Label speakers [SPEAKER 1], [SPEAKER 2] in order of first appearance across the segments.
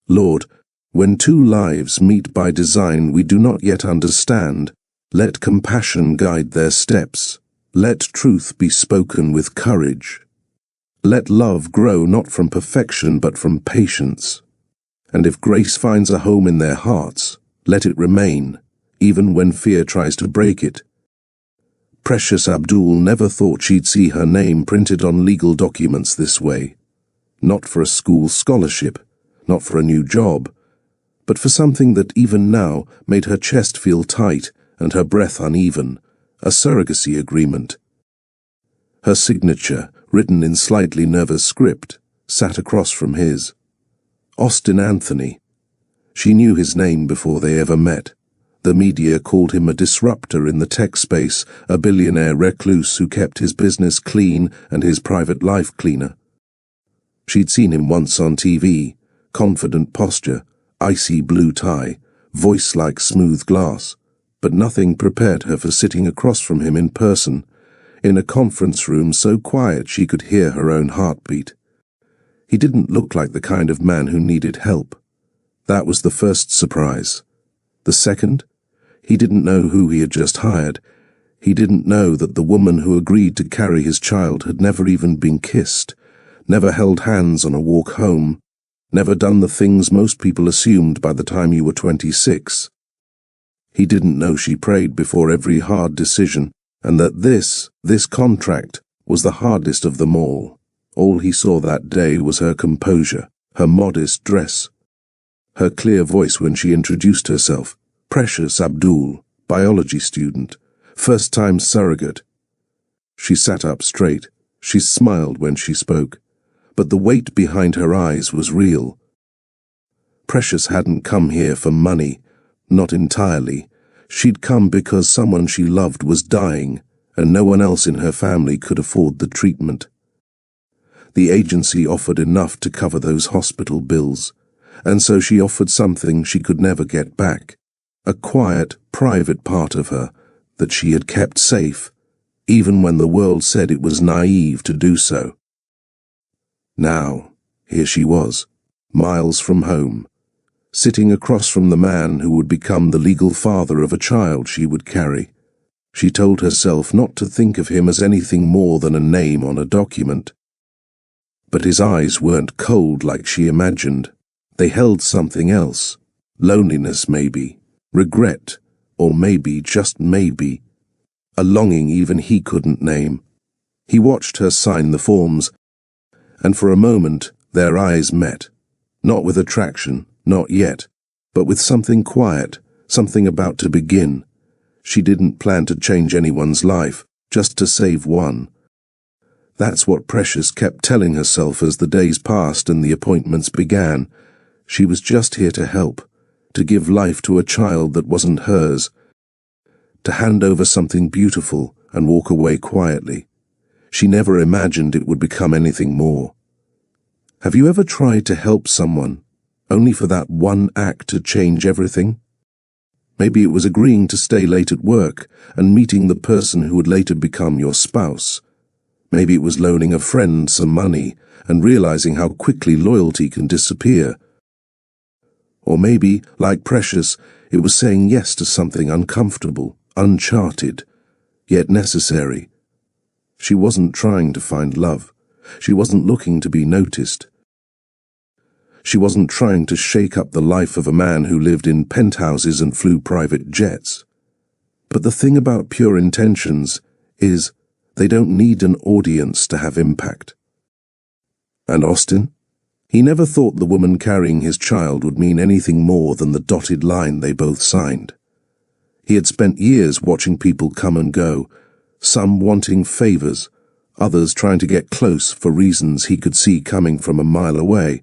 [SPEAKER 1] Lord, when two lives meet by design we do not yet understand, let compassion guide their steps. Let truth be spoken with courage. Let love grow not from perfection but from patience. And if grace finds a home in their hearts, let it remain, even when fear tries to break it. Precious Abdul never thought she'd see her name printed on legal documents this way. Not for a school scholarship, not for a new job, but for something that even now made her chest feel tight and her breath uneven, a surrogacy agreement. Her signature, written in slightly nervous script, sat across from his. Austin Anthony. She knew his name before they ever met. The media called him a disruptor in the tech space, a billionaire recluse who kept his business clean and his private life cleaner. She'd seen him once on TV, confident posture, icy blue tie, voice like smooth glass, but nothing prepared her for sitting across from him in person, in a conference room so quiet she could hear her own heartbeat. He didn't look like the kind of man who needed help. That was the first surprise. The second, he didn't know who he had just hired. He didn't know that the woman who agreed to carry his child had never even been kissed, never held hands on a walk home, never done the things most people assumed by the time you were 26. He didn't know she prayed before every hard decision, and that this contract was the hardest of them all. All he saw that day was her composure, her modest dress, her clear voice when she introduced herself. Precious Abdul, biology student, first-time surrogate. She sat up straight. She smiled when she spoke, but the weight behind her eyes was real. Precious hadn't come here for money, not entirely. She'd come because someone she loved was dying, and no one else in her family could afford the treatment. The agency offered enough to cover those hospital bills, and so she offered something she could never get back. A quiet, private part of her that she had kept safe, even when the world said it was naive to do so. Now, here she was, miles from home, sitting across from the man who would become the legal father of a child she would carry. She told herself not to think of him as anything more than a name on a document. But his eyes weren't cold like she imagined. They held something else. Loneliness, maybe. Regret, or maybe, just maybe, a longing even he couldn't name. He watched her sign the forms, and for a moment their eyes met, not with attraction, not yet, but with something quiet, something about to begin. She didn't plan to change anyone's life, just to save one. That's what Precious kept telling herself as the days passed and the appointments began. She was just here to help. To give life to a child that wasn't hers, to hand over something beautiful and walk away quietly. She never imagined it would become anything more. Have you ever tried to help someone, only for that one act to change everything? Maybe it was agreeing to stay late at work and meeting the person who would later become your spouse. Maybe it was loaning a friend some money and realizing how quickly loyalty can disappear. Or maybe, like Precious, it was saying yes to something uncomfortable, uncharted, yet necessary. She wasn't trying to find love. She wasn't looking to be noticed. She wasn't trying to shake up the life of a man who lived in penthouses and flew private jets. But the thing about pure intentions is they don't need an audience to have impact. And Austin? He never thought the woman carrying his child would mean anything more than the dotted line they both signed. He had spent years watching people come and go, some wanting favors, others trying to get close for reasons he could see coming from a mile away.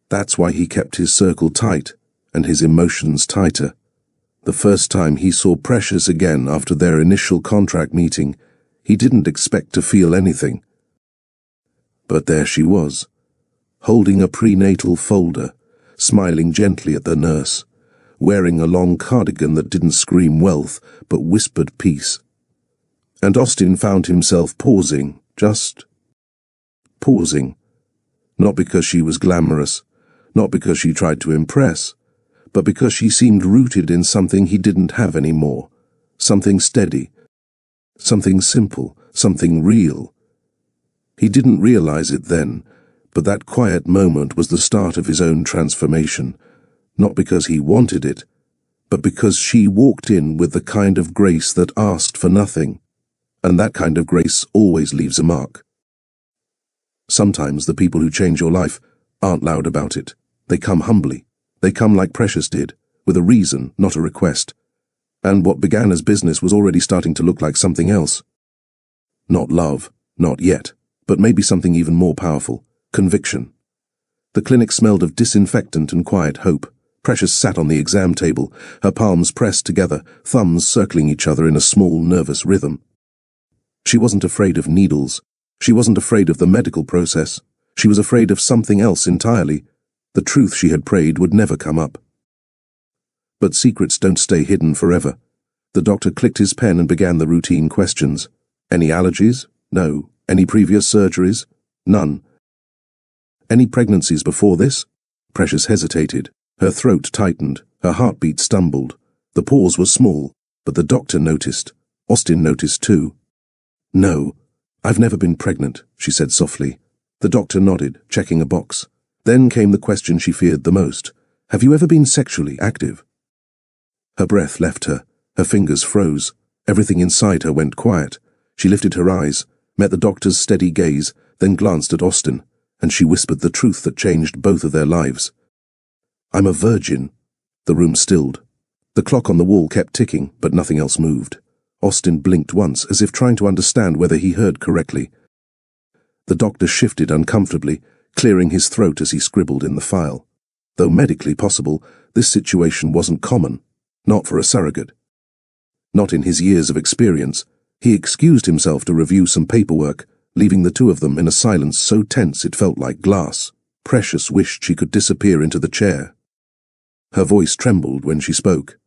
[SPEAKER 1] That's why he kept his circle tight and his emotions tighter. The first time he saw Precious again after their initial contract meeting, he didn't expect to feel anything. But there she was, holding a prenatal folder, smiling gently at the nurse, wearing a long cardigan that didn't scream wealth but whispered peace. And Austin found himself pausing, just pausing, not because she was glamorous, not because she tried to impress, but because she seemed rooted in something he didn't have anymore, something steady, something simple, something real. He didn't realize it then, but that quiet moment was the start of his own transformation, not because he wanted it, but because she walked in with the kind of grace that asked for nothing, and that kind of grace always leaves a mark. Sometimes the people who change your life aren't loud about it. They come humbly. They come like Precious did, with a reason, not a request. And what began as business was already starting to look like something else. Not love, not yet, but maybe something even more powerful, conviction. The clinic smelled of disinfectant and quiet hope. Precious sat on the exam table, her palms pressed together, thumbs circling each other in a small, nervous rhythm. She wasn't afraid of needles. She wasn't afraid of the medical process. She was afraid of something else entirely. The truth she had prayed would never come up. But secrets don't stay hidden forever. The doctor clicked his pen and began the routine questions. Any allergies? No. Any previous surgeries? None. Any pregnancies before this? Precious hesitated. Her throat tightened. Her heartbeat stumbled. The pause was small, but the doctor noticed. Austin noticed too. No, I've never been pregnant, she said softly. The doctor nodded, checking a box. Then came the question she feared the most. Have you ever been sexually active? Her breath left her. Her fingers froze. Everything inside her went quiet. She lifted her eyes, met the doctor's steady gaze, then glanced at Austin, and she whispered the truth that changed both of their lives. I'm a virgin. The room stilled. The clock on the wall kept ticking, but nothing else moved. Austin blinked once, as if trying to understand whether he heard correctly. The doctor shifted uncomfortably, clearing his throat as he scribbled in the file. Though medically possible, this situation wasn't common. Not for a surrogate. Not in his years of experience. He excused himself to review some paperwork, leaving the two of them in a silence so tense it felt like glass. Precious wished she could disappear into the chair. Her voice trembled when she spoke.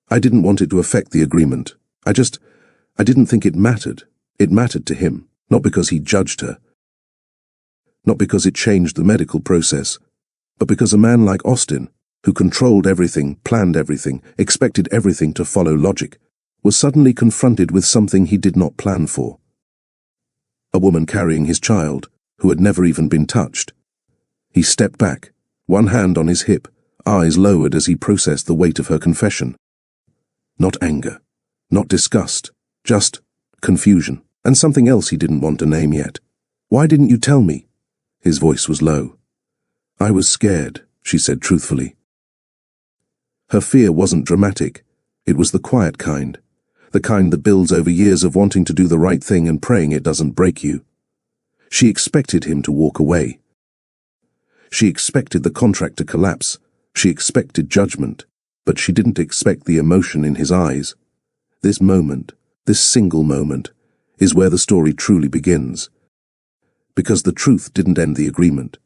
[SPEAKER 1] I didn't want it to affect the agreement. I didn't think it mattered. It mattered to him, not because he judged her. Not because it changed the medical process, but because a man like Austin, who controlled everything, planned everything, expected everything to follow logic, was suddenly confronted with something he did not plan for. A woman carrying his child, who had never even been touched. He stepped back, one hand on his hip, eyes lowered as he processed the weight of her confession. Not anger, not disgust, just confusion, and something else he didn't want to name yet. Why didn't you tell me? His voice was low. I was scared, she said truthfully. Her fear wasn't dramatic. It was the quiet kind. The kind that builds over years of wanting to do the right thing and praying it doesn't break you. She expected him to walk away. She expected the contract to collapse. She expected judgment, but she didn't expect the emotion in his eyes. This moment, this single moment, is where the story truly begins. Because the truth didn't end the agreement.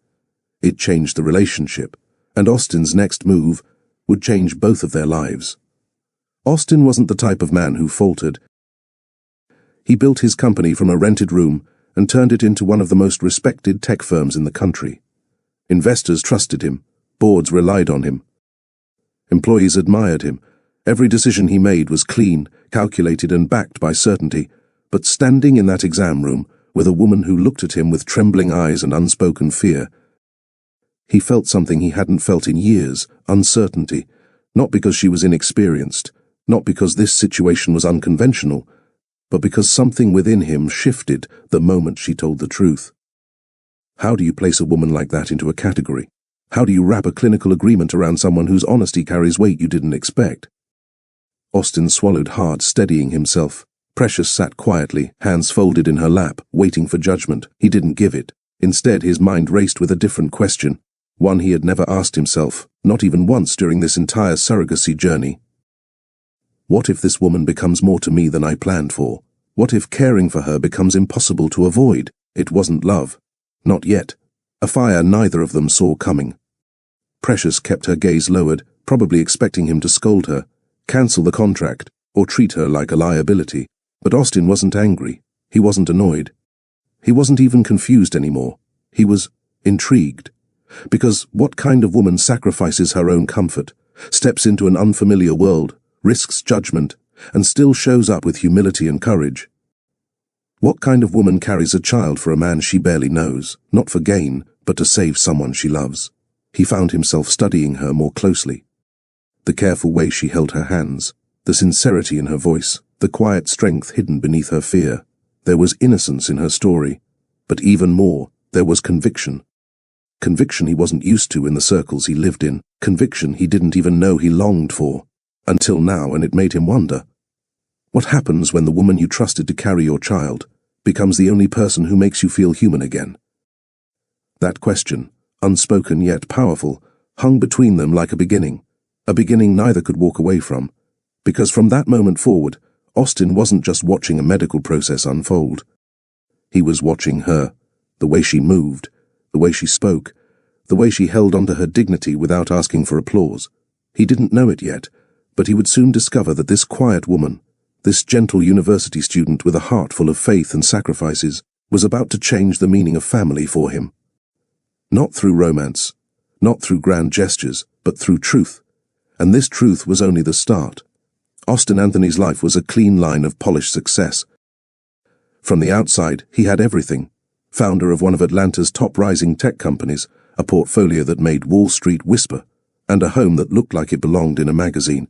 [SPEAKER 1] It changed the relationship, and Austin's next move would change both of their lives. Austin wasn't the type of man who faltered. He built his company from a rented room and turned it into one of the most respected tech firms in the country. Investors trusted him. Boards relied on him. Employees admired him. Every decision he made was clean, calculated and backed by certainty. But standing in that exam room, with a woman who looked at him with trembling eyes and unspoken fear, he felt something he hadn't felt in years, uncertainty, not because she was inexperienced, not because this situation was unconventional, but because something within him shifted the moment she told the truth. How do you place a woman like that into a category? How do you wrap a clinical agreement around someone whose honesty carries weight you didn't expect? Austin swallowed hard, steadying himself. Precious sat quietly, hands folded in her lap, waiting for judgment. He didn't give it. Instead, his mind raced with a different question, one he had never asked himself, not even once during this entire surrogacy journey. What if this woman becomes more to me than I planned for? What if caring for her becomes impossible to avoid? It wasn't love. Not yet. A fire neither of them saw coming. Precious kept her gaze lowered, probably expecting him to scold her, cancel the contract, or treat her like a liability. But Austin wasn't angry. He wasn't annoyed. He wasn't even confused anymore. He was intrigued. Because what kind of woman sacrifices her own comfort, steps into an unfamiliar world, risks judgment, and still shows up with humility and courage? What kind of woman carries a child for a man she barely knows, not for gain, but to save someone she loves? He found himself studying her more closely. The careful way she held her hands, the sincerity in her voice, the quiet strength hidden beneath her fear. There was innocence in her story, but even more, there was conviction. Conviction he wasn't used to in the circles he lived in, conviction he didn't even know he longed for, until now, and it made him wonder. What happens when the woman you trusted to carry your child becomes the only person who makes you feel human again? That question, unspoken yet powerful, hung between them like a beginning neither could walk away from, because from that moment forward, Austin wasn't just watching a medical process unfold. He was watching her, the way she moved, the way she spoke, the way she held onto her dignity without asking for applause. He didn't know it yet, but he would soon discover that this quiet woman, this gentle university student with a heart full of faith and sacrifices, was about to change the meaning of family for him. Not through romance, not through grand gestures, but through truth. And this truth was only the start. Austin Anthony's life was a clean line of polished success. From the outside, he had everything. Founder of one of Atlanta's top-rising tech companies, a portfolio that made Wall Street whisper, and a home that looked like it belonged in a magazine.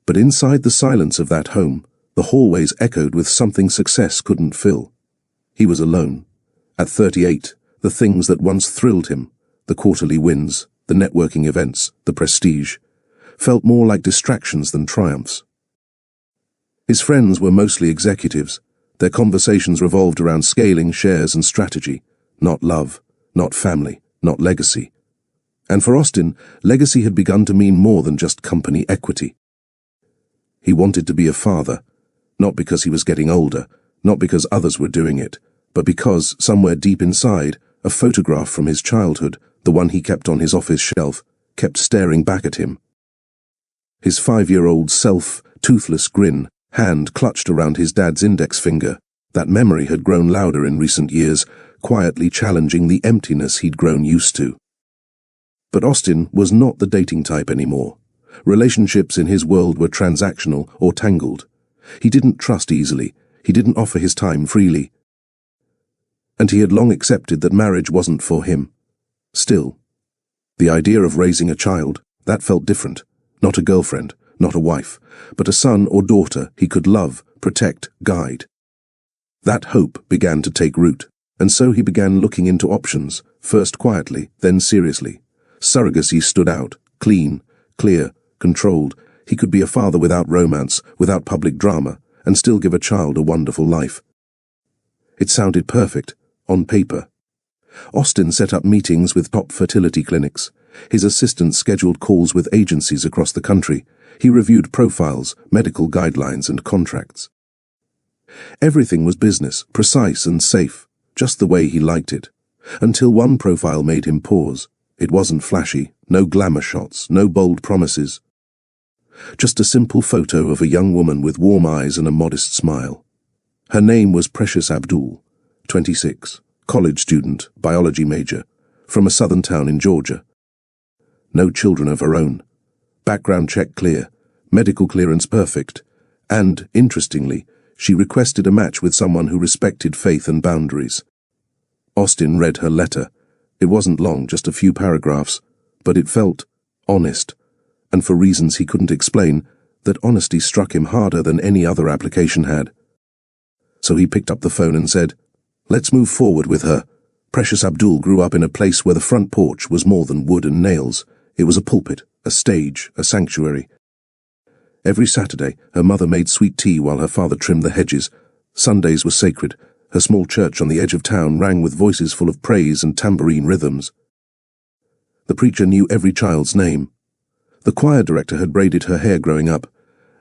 [SPEAKER 1] But inside the silence of that home, the hallways echoed with something success couldn't fill. He was alone. At 38, the things that once thrilled him, the quarterly wins, the networking events, the prestige, felt more like distractions than triumphs. His friends were mostly executives. Their conversations revolved around scaling, shares, and strategy, not love, not family, not legacy. And for Austin, legacy had begun to mean more than just company equity. He wanted to be a father, not because he was getting older, not because others were doing it, but because, somewhere deep inside, a photograph from his childhood, the one he kept on his office shelf, kept staring back at him. His 5-year-old self, toothless grin, hand clutched around his dad's index finger. That memory had grown louder in recent years, quietly challenging the emptiness he'd grown used to. But Austin was not the dating type anymore. Relationships in his world were transactional or tangled. He didn't trust easily. He didn't offer his time freely. And he had long accepted that marriage wasn't for him. Still, the idea of raising a child, that felt different. Not a girlfriend, not a wife, but a son or daughter he could love, protect, guide. That hope began to take root, and so he began looking into options, first quietly, then seriously. Surrogacy stood out, clean, clear, controlled. He could be a father without romance, without public drama, and still give a child a wonderful life. It sounded perfect, on paper. Austin set up meetings with top fertility clinics. His assistant scheduled calls with agencies across the country. He reviewed profiles, medical guidelines, and contracts. Everything was business, precise and safe, just the way he liked it. Until one profile made him pause. It wasn't flashy, no glamour shots, no bold promises. Just a simple photo of a young woman with warm eyes and a modest smile. Her name was Precious Abdul, 26, college student, biology major, from a southern town in Georgia. No children of her own. Background check clear, medical clearance perfect, and, interestingly, she requested a match with someone who respected faith and boundaries. Austin read her letter. It wasn't long, just a few paragraphs, but it felt honest, and for reasons he couldn't explain, that honesty struck him harder than any other application had. So he picked up the phone and said, "Let's move forward with her." Precious Abdul grew up in a place where the front porch was more than wood and nails. It was a pulpit, a stage, a sanctuary. Every Saturday, her mother made sweet tea while her father trimmed the hedges. Sundays were sacred. Her small church on the edge of town rang with voices full of praise and tambourine rhythms. The preacher knew every child's name. The choir director had braided her hair growing up,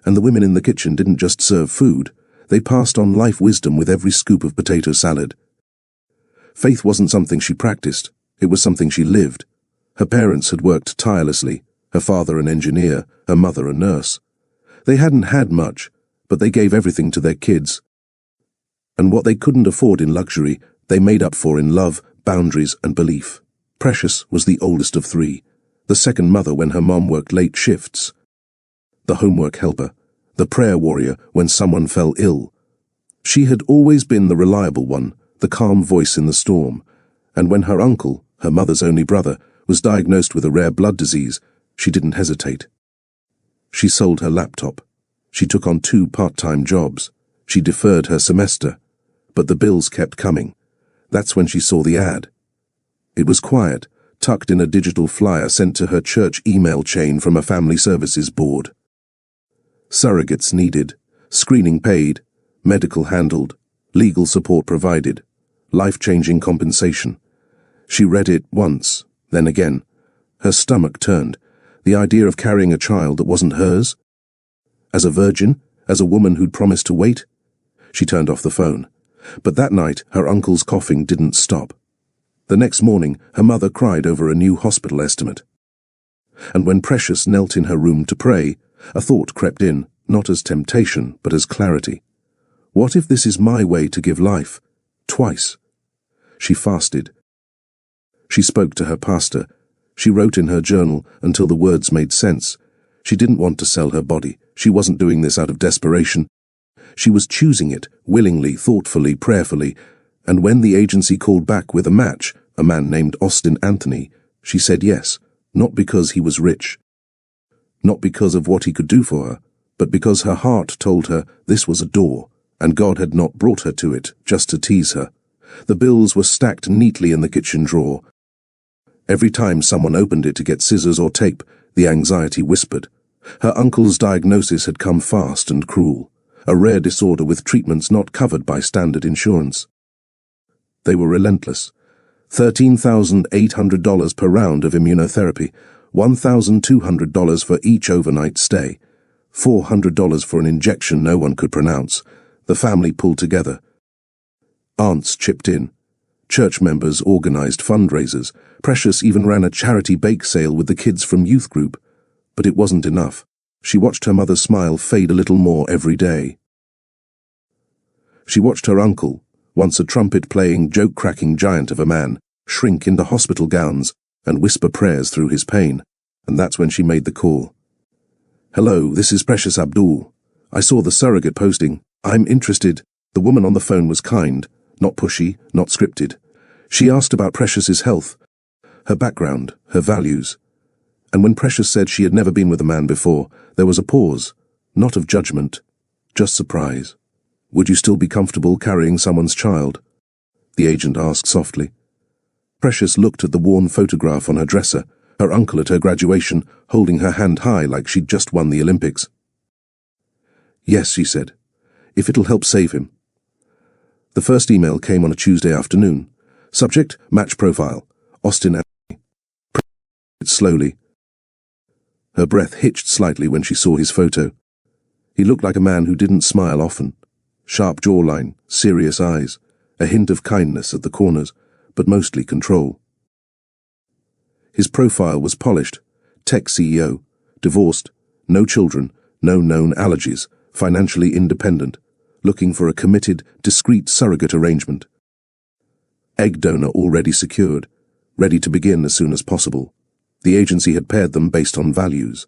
[SPEAKER 1] and the women in the kitchen didn't just serve food, they passed on life wisdom with every scoop of potato salad. Faith wasn't something she practiced, it was something she lived. Her parents had worked tirelessly, her father an engineer, her mother a nurse. They hadn't had much, but they gave everything to their kids. And what they couldn't afford in luxury, they made up for in love, boundaries, and belief. Precious was the oldest of three, the second mother when her mom worked late shifts, the homework helper, the prayer warrior when someone fell ill. She had always been the reliable one, the calm voice in the storm, and when her uncle, her mother's only brother, was diagnosed with a rare blood disease, she didn't hesitate. She sold her laptop. She took on 2 part-time jobs. She deferred her semester. But the bills kept coming. That's when she saw the ad. It was quiet, tucked in a digital flyer sent to her church email chain from a family services board. Surrogates needed, screening paid, medical handled, legal support provided, life-changing compensation. She read it once, then again. Her stomach turned. The idea of carrying a child that wasn't hers? As a virgin? As a woman who'd promised to wait? She turned off the phone. But that night, her uncle's coughing didn't stop. The next morning, her mother cried over a new hospital estimate. And when Precious knelt in her room to pray, a thought crept in, not as temptation, but as clarity. What if this is my way to give life? Twice. She fasted. She spoke to her pastor. She wrote in her journal until the words made sense. She didn't want to sell her body. She wasn't doing this out of desperation. She was choosing it, willingly, thoughtfully, prayerfully, and when the agency called back with a match, a man named Austin Anthony, she said yes, not because he was rich, not because of what he could do for her, but because her heart told her this was a door, and God had not brought her to it just to tease her. The bills were stacked neatly in the kitchen drawer. Every time someone opened it to get scissors or tape, the anxiety whispered. Her uncle's diagnosis had come fast and cruel, a rare disorder with treatments not covered by standard insurance. They were relentless. $13,800 per round of immunotherapy, $1,200 for each overnight stay, $400 for an injection no one could pronounce. The family pulled together. Aunts chipped in. Church members organized fundraisers. Precious even ran a charity bake sale with the kids from youth group. But it wasn't enough. She watched her mother's smile fade a little more every day. She watched her uncle, once a trumpet-playing, joke-cracking giant of a man, shrink into hospital gowns and whisper prayers through his pain, and that's when she made the call. "Hello, this is Precious Abdul. I saw the surrogate posting. I'm interested." The woman on the phone was kind, not pushy, not scripted. She asked about Precious's health, her background, her values. And when Precious said she had never been with a man before, there was a pause, not of judgment, just surprise. "Would you still be comfortable carrying someone's child?" the agent asked softly. Precious looked at the worn photograph on her dresser, her uncle at her graduation, holding her hand high like she'd just won the Olympics. "Yes," she said, "if it'll help save him." The first email came on a Tuesday afternoon. Subject, match profile, Austin Anthony. Slowly. Her breath hitched slightly when she saw his photo. He looked like a man who didn't smile often. Sharp jawline, serious eyes, a hint of kindness at the corners, but mostly control. His profile was polished, tech CEO, divorced, no children, no known allergies, financially independent, looking for a committed, discreet surrogate arrangement. Egg donor already secured, ready to begin as soon as possible. The agency had paired them based on values.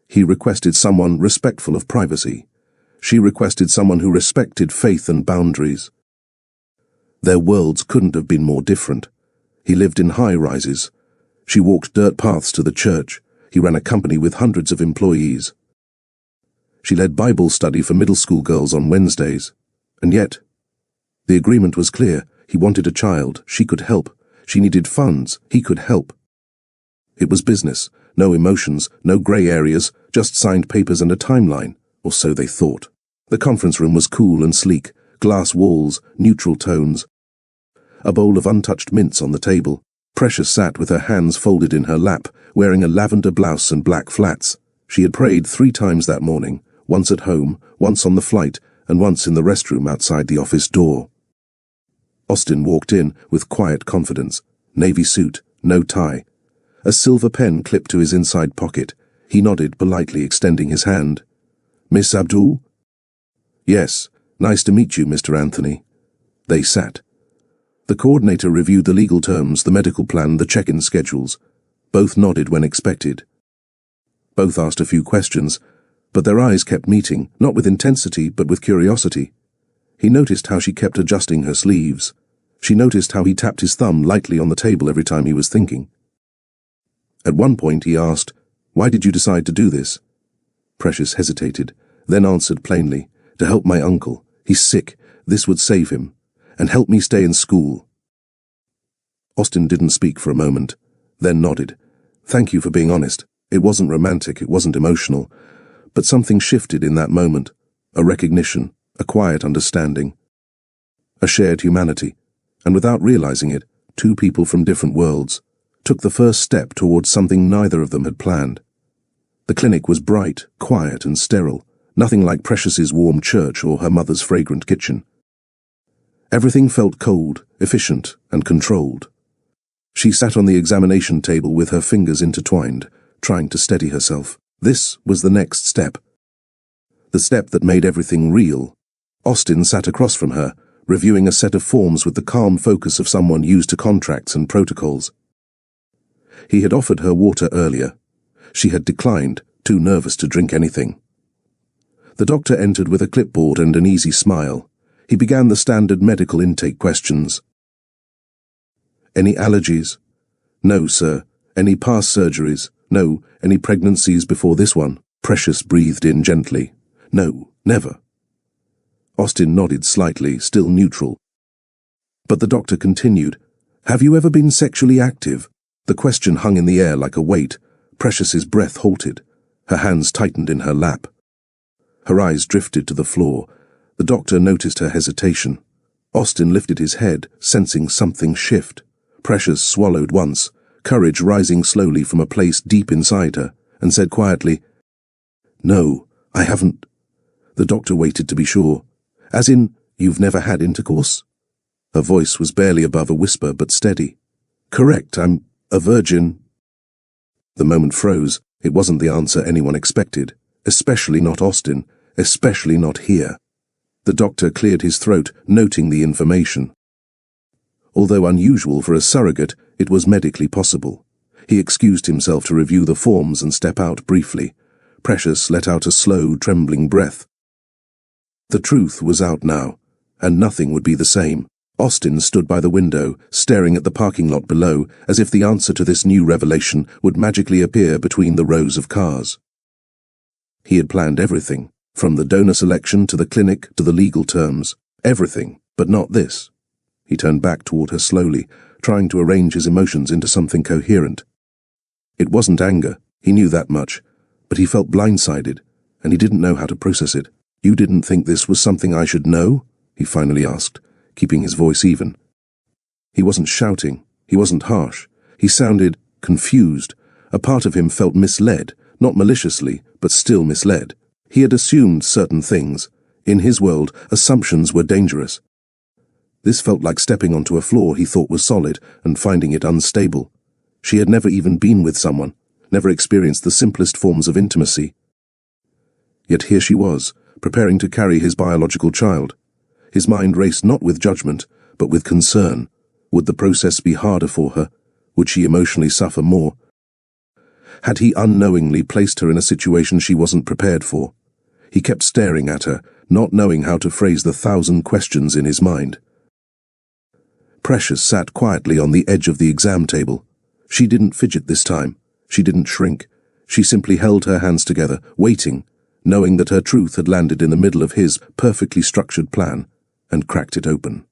[SPEAKER 1] He requested someone respectful of privacy. She requested someone who respected faith and boundaries. Their worlds couldn't have been more different. He lived in high-rises. She walked dirt paths to the church. He ran a company with hundreds of employees. She led Bible study for middle school girls on Wednesdays. And yet, the agreement was clear. He wanted a child. She could help. She needed funds. He could help. It was business. No emotions, no grey areas, just signed papers and a timeline, or so they thought. The conference room was cool and sleek, glass walls, neutral tones. A bowl of untouched mints on the table. Precious sat with her hands folded in her lap, wearing a lavender blouse and black flats. She had prayed 3 times that morning, once at home, once on the flight, and once in the restroom outside the office door. Austin walked in with quiet confidence. Navy suit, no tie. A silver pen clipped to his inside pocket. He nodded, politely extending his hand. "Miss Abdul?" "Yes. Nice to meet you, Mr. Anthony." They sat. The coordinator reviewed the legal terms, the medical plan, the check-in schedules. Both nodded when expected. Both asked a few questions, but their eyes kept meeting, not with intensity, but with curiosity. He noticed how she kept adjusting her sleeves. She noticed how he tapped his thumb lightly on the table every time he was thinking. At one point he asked, "Why did you decide to do this?" Precious hesitated, then answered plainly, "To help my uncle. He's sick. This would save him. And help me stay in school." Austin didn't speak for a moment, then nodded. "Thank you for being honest. It wasn't romantic, it wasn't emotional, but something shifted in that moment. A recognition, a quiet understanding, a shared humanity. And without realizing it, two people from different worlds took the first step towards something neither of them had planned. The clinic was bright, quiet and sterile, nothing like Precious's warm church or her mother's fragrant kitchen. Everything felt cold, efficient and controlled. She sat on the examination table with her fingers intertwined, trying to steady herself. This was the next step. The step that made everything real. Austin sat across from her, reviewing a set of forms with the calm focus of someone used to contracts and protocols. He had offered her water earlier. She had declined, too nervous to drink anything. The doctor entered with a clipboard and an easy smile. He began the standard medical intake questions. "Any allergies?" "No, sir." "Any past surgeries?" "No." "Any pregnancies before this one?" Precious breathed in gently. "No, never." Austin nodded slightly, still neutral. But the doctor continued, "Have you ever been sexually active?" The question hung in the air like a weight. Precious's breath halted. Her hands tightened in her lap. Her eyes drifted to the floor. The doctor noticed her hesitation. Austin lifted his head, sensing something shift. Precious swallowed once, courage rising slowly from a place deep inside her, and said quietly, "No, I haven't." The doctor waited to be sure. "As in, you've never had intercourse?" Her voice was barely above a whisper, but steady. "Correct, I'm a virgin." The moment froze. It wasn't the answer anyone expected, especially not Austin, especially not here. The doctor cleared his throat, noting the information. Although unusual for a surrogate, it was medically possible. He excused himself to review the forms and step out briefly. Precious let out a slow, trembling breath. The truth was out now, and nothing would be the same. Austin stood by the window, staring at the parking lot below, as if the answer to this new revelation would magically appear between the rows of cars. He had planned everything, from the donor selection to the clinic to the legal terms. Everything, but not this. He turned back toward her slowly, trying to arrange his emotions into something coherent. It wasn't anger, he knew that much, but he felt blindsided, and he didn't know how to process it. "You didn't think this was something I should know?" he finally asked, keeping his voice even. He wasn't shouting, he wasn't harsh. He sounded confused. A part of him felt misled, not maliciously, but still misled. He had assumed certain things. In his world, assumptions were dangerous. This felt like stepping onto a floor he thought was solid and finding it unstable. She had never even been with someone, never experienced the simplest forms of intimacy. Yet here she was, preparing to carry his biological child. His mind raced not with judgment, but with concern. Would the process be harder for her? Would she emotionally suffer more? Had he unknowingly placed her in a situation she wasn't prepared for? He kept staring at her, not knowing how to phrase the 1,000 questions in his mind. Precious sat quietly on the edge of the exam table. She didn't fidget this time. She didn't shrink. She simply held her hands together, waiting, knowing that her truth had landed in the middle of his perfectly structured plan, and cracked it open.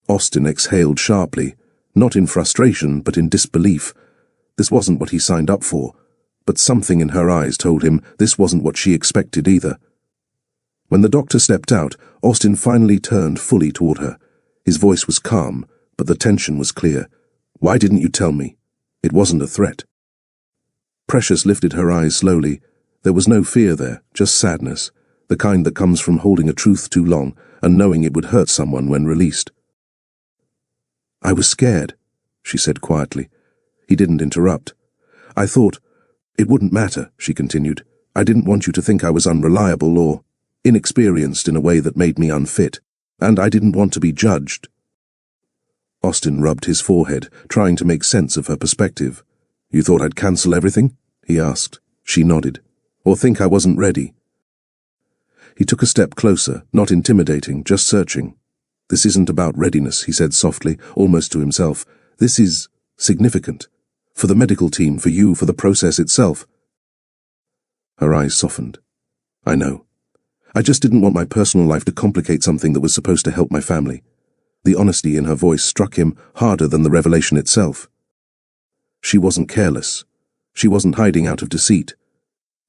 [SPEAKER 1] Austin exhaled sharply, not in frustration, but in disbelief. This wasn't what he signed up for, but something in her eyes told him this wasn't what she expected either. When the doctor stepped out, Austin finally turned fully toward her. His voice was calm, but the tension was clear. "Why didn't you tell me? It wasn't a threat." Precious lifted her eyes slowly. There was no fear there, just sadness, the kind that comes from holding a truth too long and knowing it would hurt someone when released. "I was scared," she said quietly. He didn't interrupt. "I thought it wouldn't matter," she continued. "I didn't want you to think I was unreliable or inexperienced in a way that made me unfit, and I didn't want to be judged." Austin rubbed his forehead, trying to make sense of her perspective. You thought I'd cancel everything? He asked. She nodded. Or think I wasn't ready? He took a step closer, not intimidating, just searching. This isn't about readiness, he said softly, almost to himself. This is significant. For the medical team, for you, for the process itself. Her eyes softened. I know. I just didn't want my personal life to complicate something that was supposed to help my family. The honesty in her voice struck him harder than the revelation itself. She wasn't careless. She wasn't hiding out of deceit.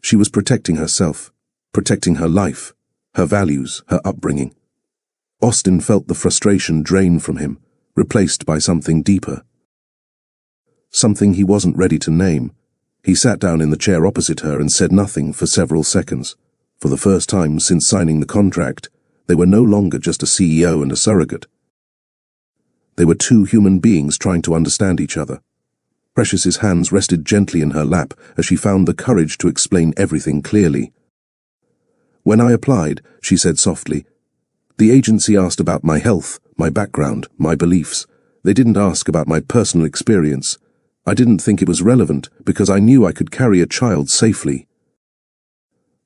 [SPEAKER 1] She was protecting herself, protecting her life, her values, her upbringing. Austin felt the frustration drain from him, replaced by something deeper. Something he wasn't ready to name. He sat down in the chair opposite her and said nothing for several seconds. For the first time since signing the contract, they were no longer just a CEO and a surrogate. They were two human beings trying to understand each other. Precious's hands rested gently in her lap as she found the courage to explain everything clearly. When I applied, she said softly, the agency asked about my health, my background, my beliefs. They didn't ask about my personal experience. I didn't think it was relevant because I knew I could carry a child safely.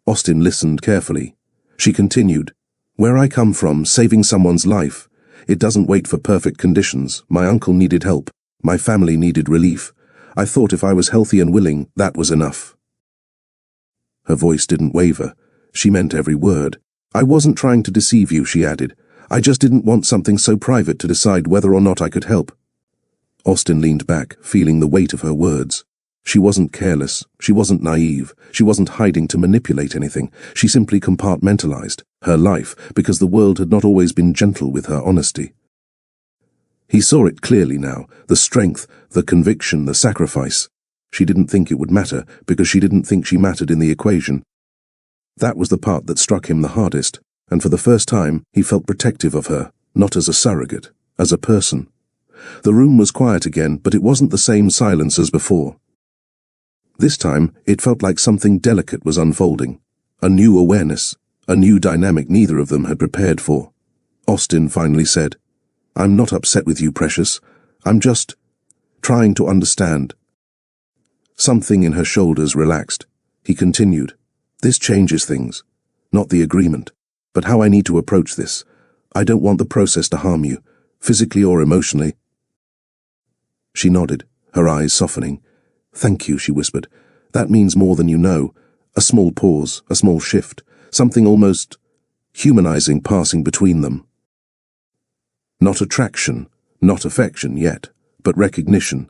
[SPEAKER 1] Austin listened carefully. She continued, where I come from, saving someone's life. It doesn't wait for perfect conditions. My uncle needed help. My family needed relief. I thought if I was healthy and willing, that was enough. Her voice didn't waver. She meant every word. I wasn't trying to deceive you, she added. I just didn't want something so private to decide whether or not I could help. Austin leaned back, feeling the weight of her words. She wasn't careless. She wasn't naive. She wasn't hiding to manipulate anything. She simply compartmentalized her life because the world had not always been gentle with her honesty. He saw it clearly now, the strength, the conviction, the sacrifice. She didn't think it would matter because she didn't think she mattered in the equation. That was the part that struck him the hardest, and for the first time he felt protective of her, not as a surrogate, as a person. The room was quiet again, but it wasn't the same silence as before. This time, it felt like something delicate was unfolding, a new awareness, a new dynamic neither of them had prepared for. Austin finally said, I'm not upset with you, Precious. I'm just trying to understand. Something in her shoulders relaxed. He continued, this changes things. Not the agreement, but how I need to approach this. I don't want the process to harm you, physically or emotionally. She nodded, her eyes softening. Thank you, she whispered. That means more than you know. A small pause, a small shift, something almost humanizing passing between them. Not attraction, not affection yet, but recognition.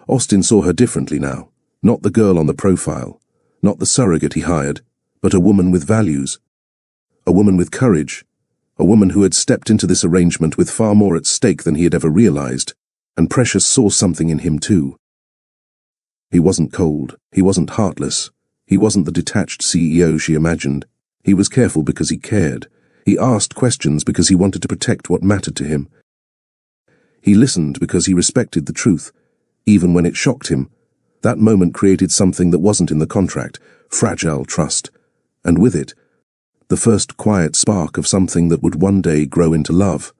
[SPEAKER 1] Austin saw her differently now, not the girl on the profile, not the surrogate he hired, but a woman with values, a woman with courage, a woman who had stepped into this arrangement with far more at stake than he had ever realized, and Precious saw something in him too. He wasn't cold, he wasn't heartless, he wasn't the detached CEO she imagined. He was careful because he cared. He asked questions because he wanted to protect what mattered to him. He listened because he respected the truth, even when it shocked him. That moment created something that wasn't in the contract, fragile trust, and with it, the first quiet spark of something that would one day grow into love.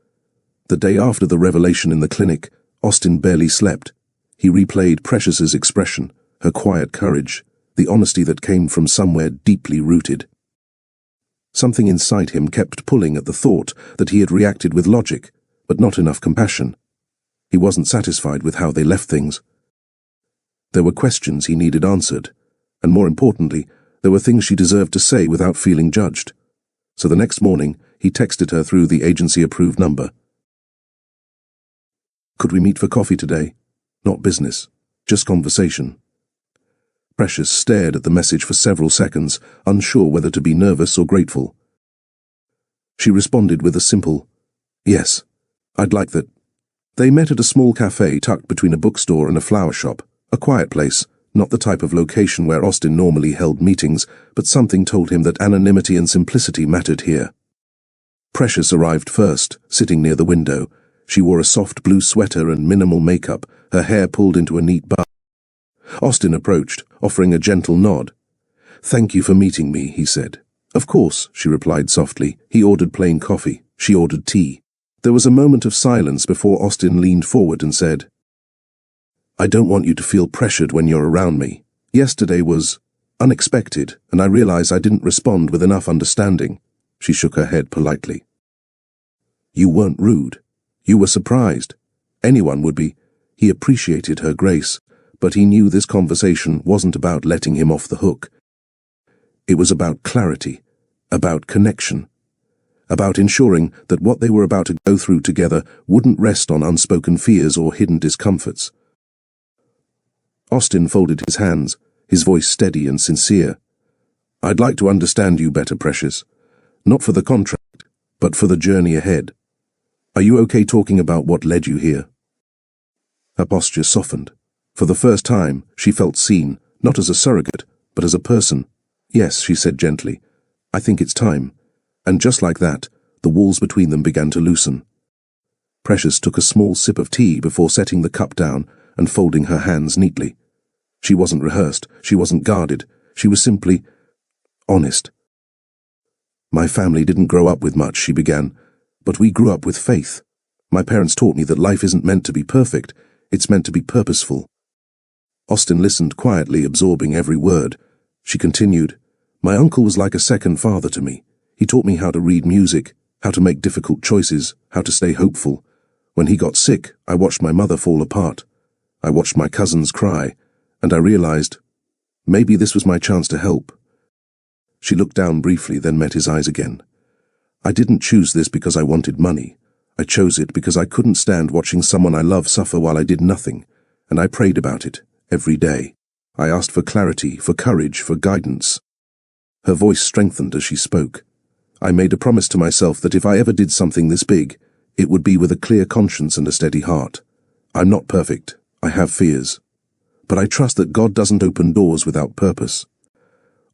[SPEAKER 1] The day after the revelation in the clinic, Austin barely slept. He replayed Precious's expression, her quiet courage, the honesty that came from somewhere deeply rooted. Something inside him kept pulling at the thought that he had reacted with logic, but not enough compassion. He wasn't satisfied with how they left things. There were questions he needed answered, and more importantly, there were things she deserved to say without feeling judged. So the next morning, he texted her through the agency-approved number. Could we meet for coffee today? Not business, just conversation. Precious stared at the message for several seconds, unsure whether to be nervous or grateful. She responded with a simple, yes, I'd like that. They met at a small cafe tucked between a bookstore and a flower shop, a quiet place, not the type of location where Austin normally held meetings, but something told him that anonymity and simplicity mattered here. Precious arrived first, sitting near the window. She wore a soft blue sweater and minimal makeup, her hair pulled into a neat bun. Austin approached, offering a gentle nod. Thank you for meeting me, he said. Of course, she replied softly. He ordered plain coffee. She ordered tea. There was a moment of silence before Austin leaned forward and said, "I don't want you to feel pressured when you're around me. Yesterday was unexpected, and I realize I didn't respond with enough understanding." She shook her head politely. "You weren't rude. You were surprised. Anyone would be." He appreciated her grace, but he knew this conversation wasn't about letting him off the hook. It was about clarity, about connection, about ensuring that what they were about to go through together wouldn't rest on unspoken fears or hidden discomforts. Austin folded his hands, his voice steady and sincere. "I'd like to understand you better, Precious. Not for the contract, but for the journey ahead. Are you okay talking about what led you here?" Her posture softened. For the first time, she felt seen, not as a surrogate, but as a person. "Yes," she said gently. "I think it's time." And just like that, the walls between them began to loosen. Precious took a small sip of tea before setting the cup down and folding her hands neatly. She wasn't rehearsed, she wasn't guarded, she was simply honest. "My family didn't grow up with much," she began, "but we grew up with faith. My parents taught me that life isn't meant to be perfect, it's meant to be purposeful." Austin listened quietly, absorbing every word. She continued, "My uncle was like a second father to me. He taught me how to read music, how to make difficult choices, how to stay hopeful. When he got sick, I watched my mother fall apart. I watched my cousins cry, and I realized, maybe this was my chance to help." She looked down briefly, then met his eyes again. "I didn't choose this because I wanted money. I chose it because I couldn't stand watching someone I love suffer while I did nothing, and I prayed about it every day. I asked for clarity, for courage, for guidance." Her voice strengthened as she spoke. "I made a promise to myself that if I ever did something this big, it would be with a clear conscience and a steady heart. I'm not perfect. I have fears. But I trust that God doesn't open doors without purpose."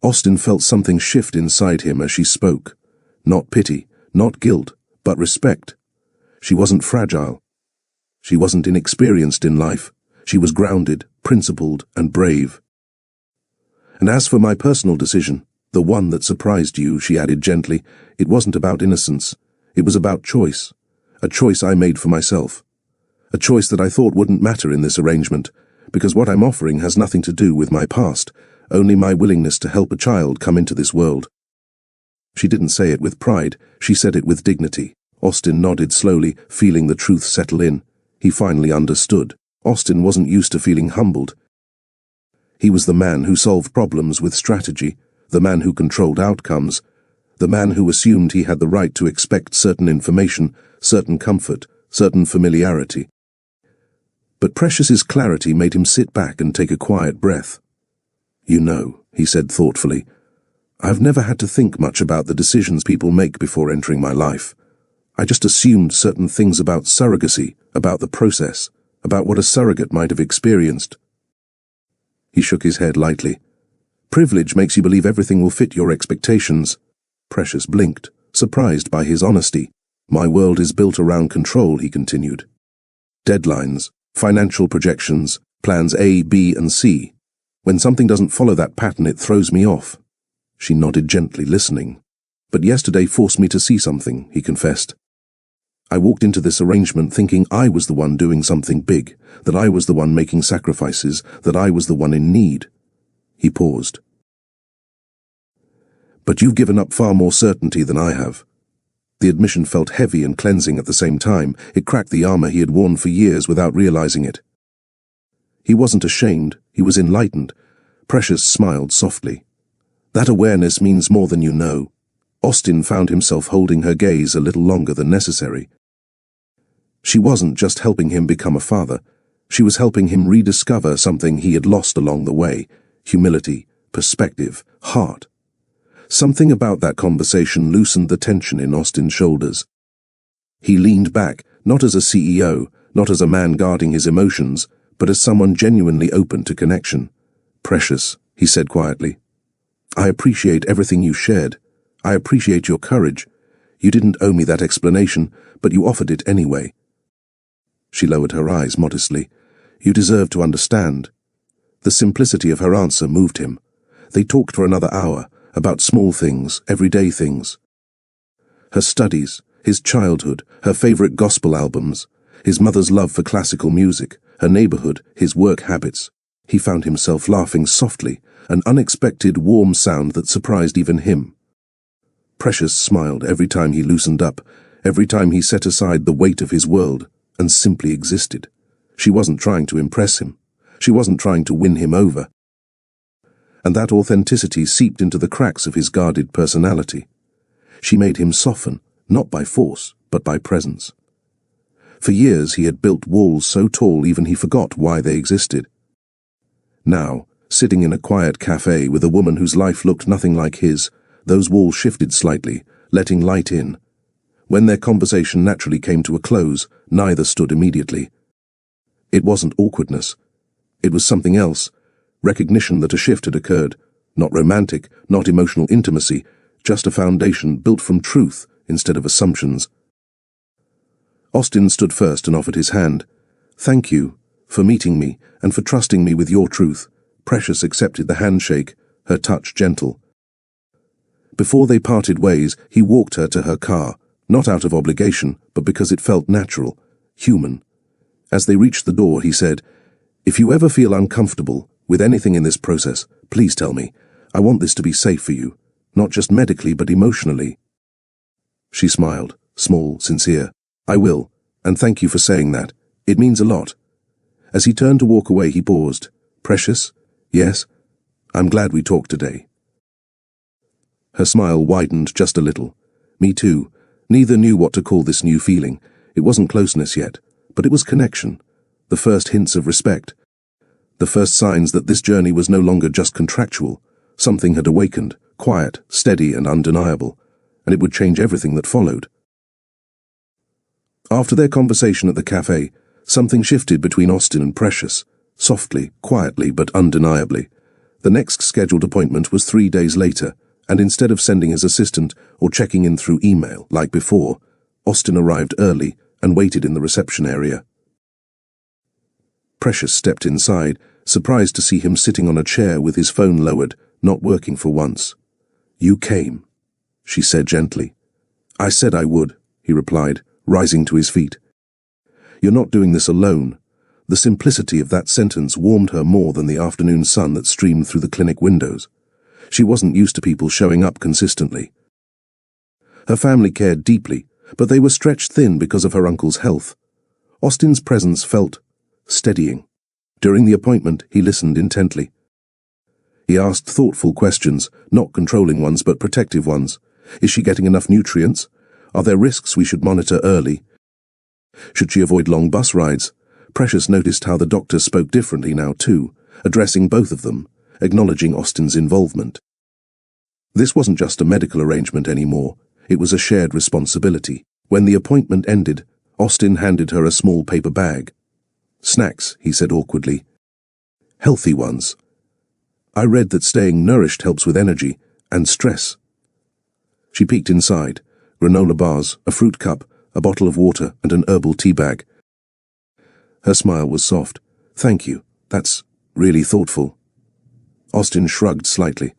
[SPEAKER 1] Austin felt something shift inside him as she spoke. Not pity, not guilt, but respect. She wasn't fragile. She wasn't inexperienced in life. She was grounded, principled, and brave. "And as for my personal decision, the one that surprised you," she added gently, "it wasn't about innocence. It was about choice. A choice I made for myself. A choice that I thought wouldn't matter in this arrangement, because what I'm offering has nothing to do with my past, only my willingness to help a child come into this world." She didn't say it with pride, she said it with dignity. Austin nodded slowly, feeling the truth settle in. He finally understood. Austin wasn't used to feeling humbled. He was the man who solved problems with strategy, the man who controlled outcomes, the man who assumed he had the right to expect certain information, certain comfort, certain familiarity. But Precious's clarity made him sit back and take a quiet breath. "You know," he said thoughtfully, "I've never had to think much about the decisions people make before entering my life. I just assumed certain things about surrogacy, about the process, about what a surrogate might have experienced." He shook his head lightly. "Privilege makes you believe everything will fit your expectations." Precious blinked, surprised by his honesty. "My world is built around control," he continued. "Deadlines, financial projections, plans A, B, and C. When something doesn't follow that pattern, it throws me off." She nodded gently, listening. "But yesterday forced me to see something," he confessed. "I walked into this arrangement thinking I was the one doing something big, that I was the one making sacrifices, that I was the one in need." He paused. "But you've given up far more certainty than I have." The admission felt heavy and cleansing at the same time. It cracked the armor he had worn for years without realizing it. He wasn't ashamed, he was enlightened. Precious smiled softly. "That awareness means more than you know." Austin found himself holding her gaze a little longer than necessary. She wasn't just helping him become a father. She was helping him rediscover something he had lost along the way: humility, perspective, heart. Something about that conversation loosened the tension in Austin's shoulders. He leaned back, not as a CEO, not as a man guarding his emotions, but as someone genuinely open to connection. "Precious," he said quietly, "I appreciate everything you shared. I appreciate your courage. You didn't owe me that explanation, but you offered it anyway." She lowered her eyes modestly. "You deserve to understand." The simplicity of her answer moved him. They talked for another hour, about small things, everyday things. Her studies, His childhood, her favorite gospel albums, his mother's love for classical music, her neighborhood, his work habits. He found himself laughing softly, an unexpected warm sound that surprised even him. Precious smiled every time he loosened up, every time he set aside the weight of his world and simply existed. She wasn't trying to impress him. She wasn't trying to win him over. And that authenticity seeped into the cracks of his guarded personality. She made him soften, not by force, but by presence. For years he had built walls so tall even he forgot why they existed. Now, sitting in a quiet cafe with a woman whose life looked nothing like his, those walls shifted slightly, letting light in. When their conversation naturally came to a close, neither stood immediately. It wasn't awkwardness. It was something else, recognition that a shift had occurred, not romantic, not emotional intimacy, just a foundation built from truth instead of assumptions. Austin stood first and offered his hand. "Thank you for meeting me and for trusting me with your truth." Precious accepted the handshake, her touch gentle. Before they parted ways, he walked her to her car, not out of obligation, but because it felt natural, human. As they reached the door, he said, "If you ever feel uncomfortable with anything in this process, please tell me. I want this to be safe for you, not just medically but emotionally." She smiled, small, sincere. "I will, and thank you for saying that. It means a lot." As he turned to walk away, he paused. "Precious? Yes? I'm glad we talked today." Her smile widened just a little. "Me too." Neither knew what to call this new feeling. It wasn't closeness yet, but it was connection. The first hints of respect. The first signs that this journey was no longer just contractual. Something had awakened, quiet, steady and undeniable, and it would change everything that followed. After their conversation at the cafe, something shifted between Austin and Precious, softly, quietly, but undeniably. The next scheduled appointment was 3 days later, and instead of sending his assistant or checking in through email like before, Austin arrived early and waited in the reception area. Precious stepped inside, surprised to see him sitting on a chair with his phone lowered, not working for once. "You came," she said gently. "I said I would," he replied, rising to his feet. "You're not doing this alone." The simplicity of that sentence warmed her more than the afternoon sun that streamed through the clinic windows. She wasn't used to people showing up consistently. Her family cared deeply, but they were stretched thin because of her uncle's health. Austin's presence felt steadying. During the appointment, he listened intently. He asked thoughtful questions, not controlling ones but protective ones. Is she getting enough nutrients? Are there risks we should monitor early? Should she avoid long bus rides? Precious noticed how the doctor spoke differently now too, addressing both of them, acknowledging Austin's involvement. This wasn't just a medical arrangement anymore, it was a shared responsibility. When the appointment ended, Austin handed her a small paper bag. "Snacks," he said awkwardly. "Healthy ones. I read that staying nourished helps with energy and stress." She peeked inside. Granola bars, a fruit cup, a bottle of water and an herbal tea bag. Her smile was soft. "Thank you. That's really thoughtful." Austin shrugged slightly.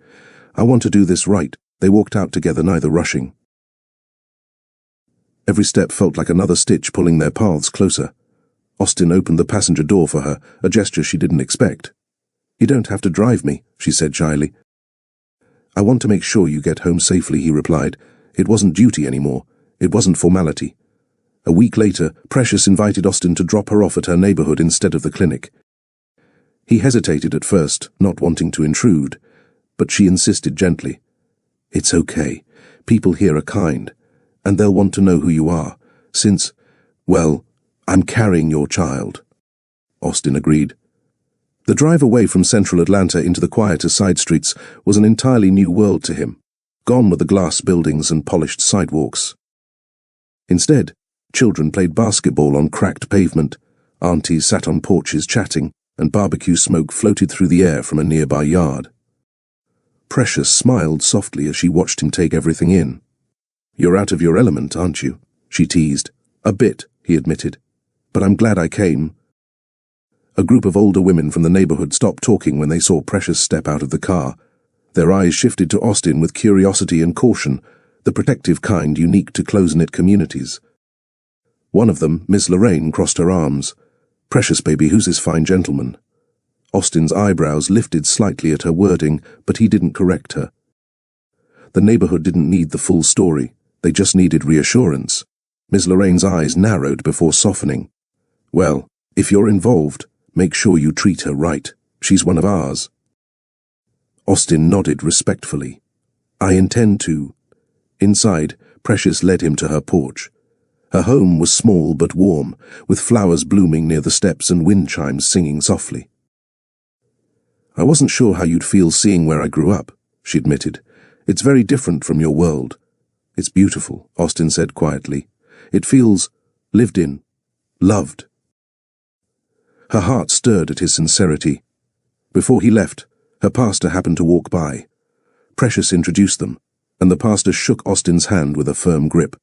[SPEAKER 1] "I want to do this right." They walked out together, neither rushing. Every step felt like another stitch pulling their paths closer. Austin opened the passenger door for her, a gesture she didn't expect. "You don't have to drive me," she said shyly. "I want to make sure you get home safely," he replied. It wasn't duty anymore. It wasn't formality. A week later, Precious invited Austin to drop her off at her neighborhood instead of the clinic. He hesitated at first, not wanting to intrude, but she insisted gently. "It's okay. People here are kind, and they'll want to know who you are, since, well, I'm carrying your child." Austin agreed. The drive away from central Atlanta into the quieter side streets was an entirely new world to him. Gone were the glass buildings and polished sidewalks. Instead, children played basketball on cracked pavement, aunties sat on porches chatting, and barbecue smoke floated through the air from a nearby yard. Precious smiled softly as she watched him take everything in. "You're out of your element, aren't you?" she teased. "A bit," he admitted. "But I'm glad I came." A group of older women from the neighborhood stopped talking when they saw Precious step out of the car. Their eyes shifted to Austin with curiosity and caution, the protective kind unique to close-knit communities. One of them, Miss Lorraine, crossed her arms. "Precious baby, who's this fine gentleman?" Austin's eyebrows lifted slightly at her wording, but he didn't correct her. The neighborhood didn't need the full story. They just needed reassurance. Miss Lorraine's eyes narrowed before softening. "Well, if you're involved, make sure you treat her right. She's one of ours." Austin nodded respectfully. "I intend to." Inside, Precious led him to her porch. Her home was small but warm, with flowers blooming near the steps and wind chimes singing softly. "I wasn't sure how you'd feel seeing where I grew up," she admitted. "It's very different from your world." "It's beautiful," Austin said quietly. "It feels lived in, loved." Her heart stirred at his sincerity. Before he left, her pastor happened to walk by. Precious introduced them, and the pastor shook Austin's hand with a firm grip.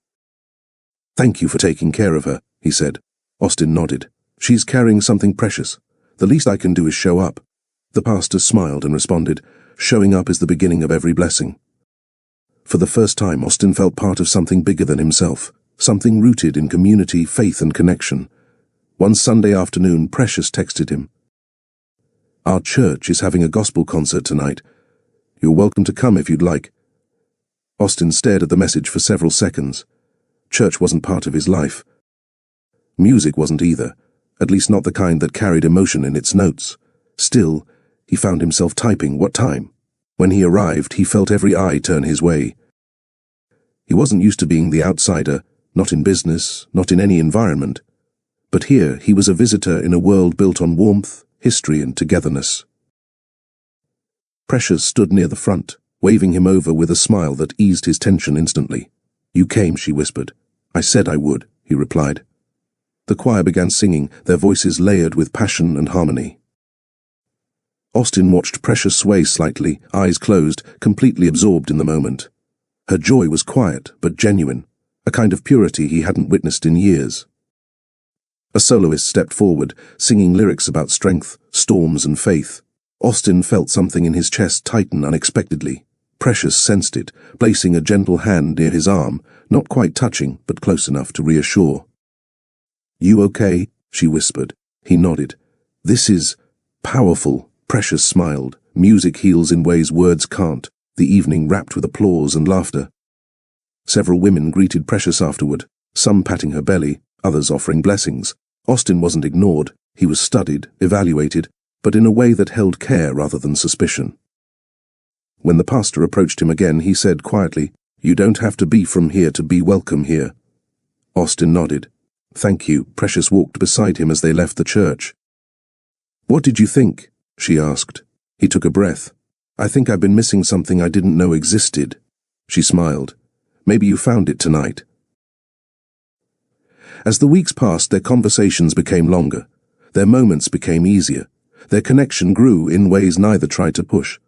[SPEAKER 1] "Thank you for taking care of her," he said. Austin nodded. "She's carrying something precious. The least I can do is show up." The pastor smiled and responded, "Showing up is the beginning of every blessing." For the first time, Austin felt part of something bigger than himself, something rooted in community, faith, and connection. One Sunday afternoon, Precious texted him, "Our church is having a gospel concert tonight. You're welcome to come if you'd like." Austin stared at the message for several seconds. Church wasn't part of his life. Music wasn't either, at least not the kind that carried emotion in its notes. Still, he found himself typing, "What time?" When he arrived, he felt every eye turn his way. He wasn't used to being the outsider, not in business, not in any environment. But here he was a visitor in a world built on warmth, history, and togetherness. Precious stood near the front, waving him over with a smile that eased his tension instantly. "You came," she whispered. "I said I would," he replied. The choir began singing, their voices layered with passion and harmony. Austin watched Precious sway slightly, eyes closed, completely absorbed in the moment. Her joy was quiet but genuine, a kind of purity he hadn't witnessed in years. A soloist stepped forward, singing lyrics about strength, storms, and faith. Austin felt something in his chest tighten unexpectedly. Precious sensed it, placing a gentle hand near his arm, not quite touching, but close enough to reassure. "You okay?" she whispered. He nodded. "This is powerful." Precious smiled. Music heals in ways words can't. The evening wrapped with applause and laughter. Several women greeted Precious afterward, some patting her belly, others offering blessings. Austin wasn't ignored. He was studied, evaluated, but in a way that held care rather than suspicion. When the pastor approached him again, he said quietly, "You don't have to be from here to be welcome here." Austin nodded. "Thank you." Precious walked beside him as they left the church. "What did you think?" she asked. He took a breath. "I think I've been missing something I didn't know existed." She smiled. "Maybe you found it tonight." As the weeks passed, their conversations became longer. Their moments became easier. Their connection grew in ways neither tried to push.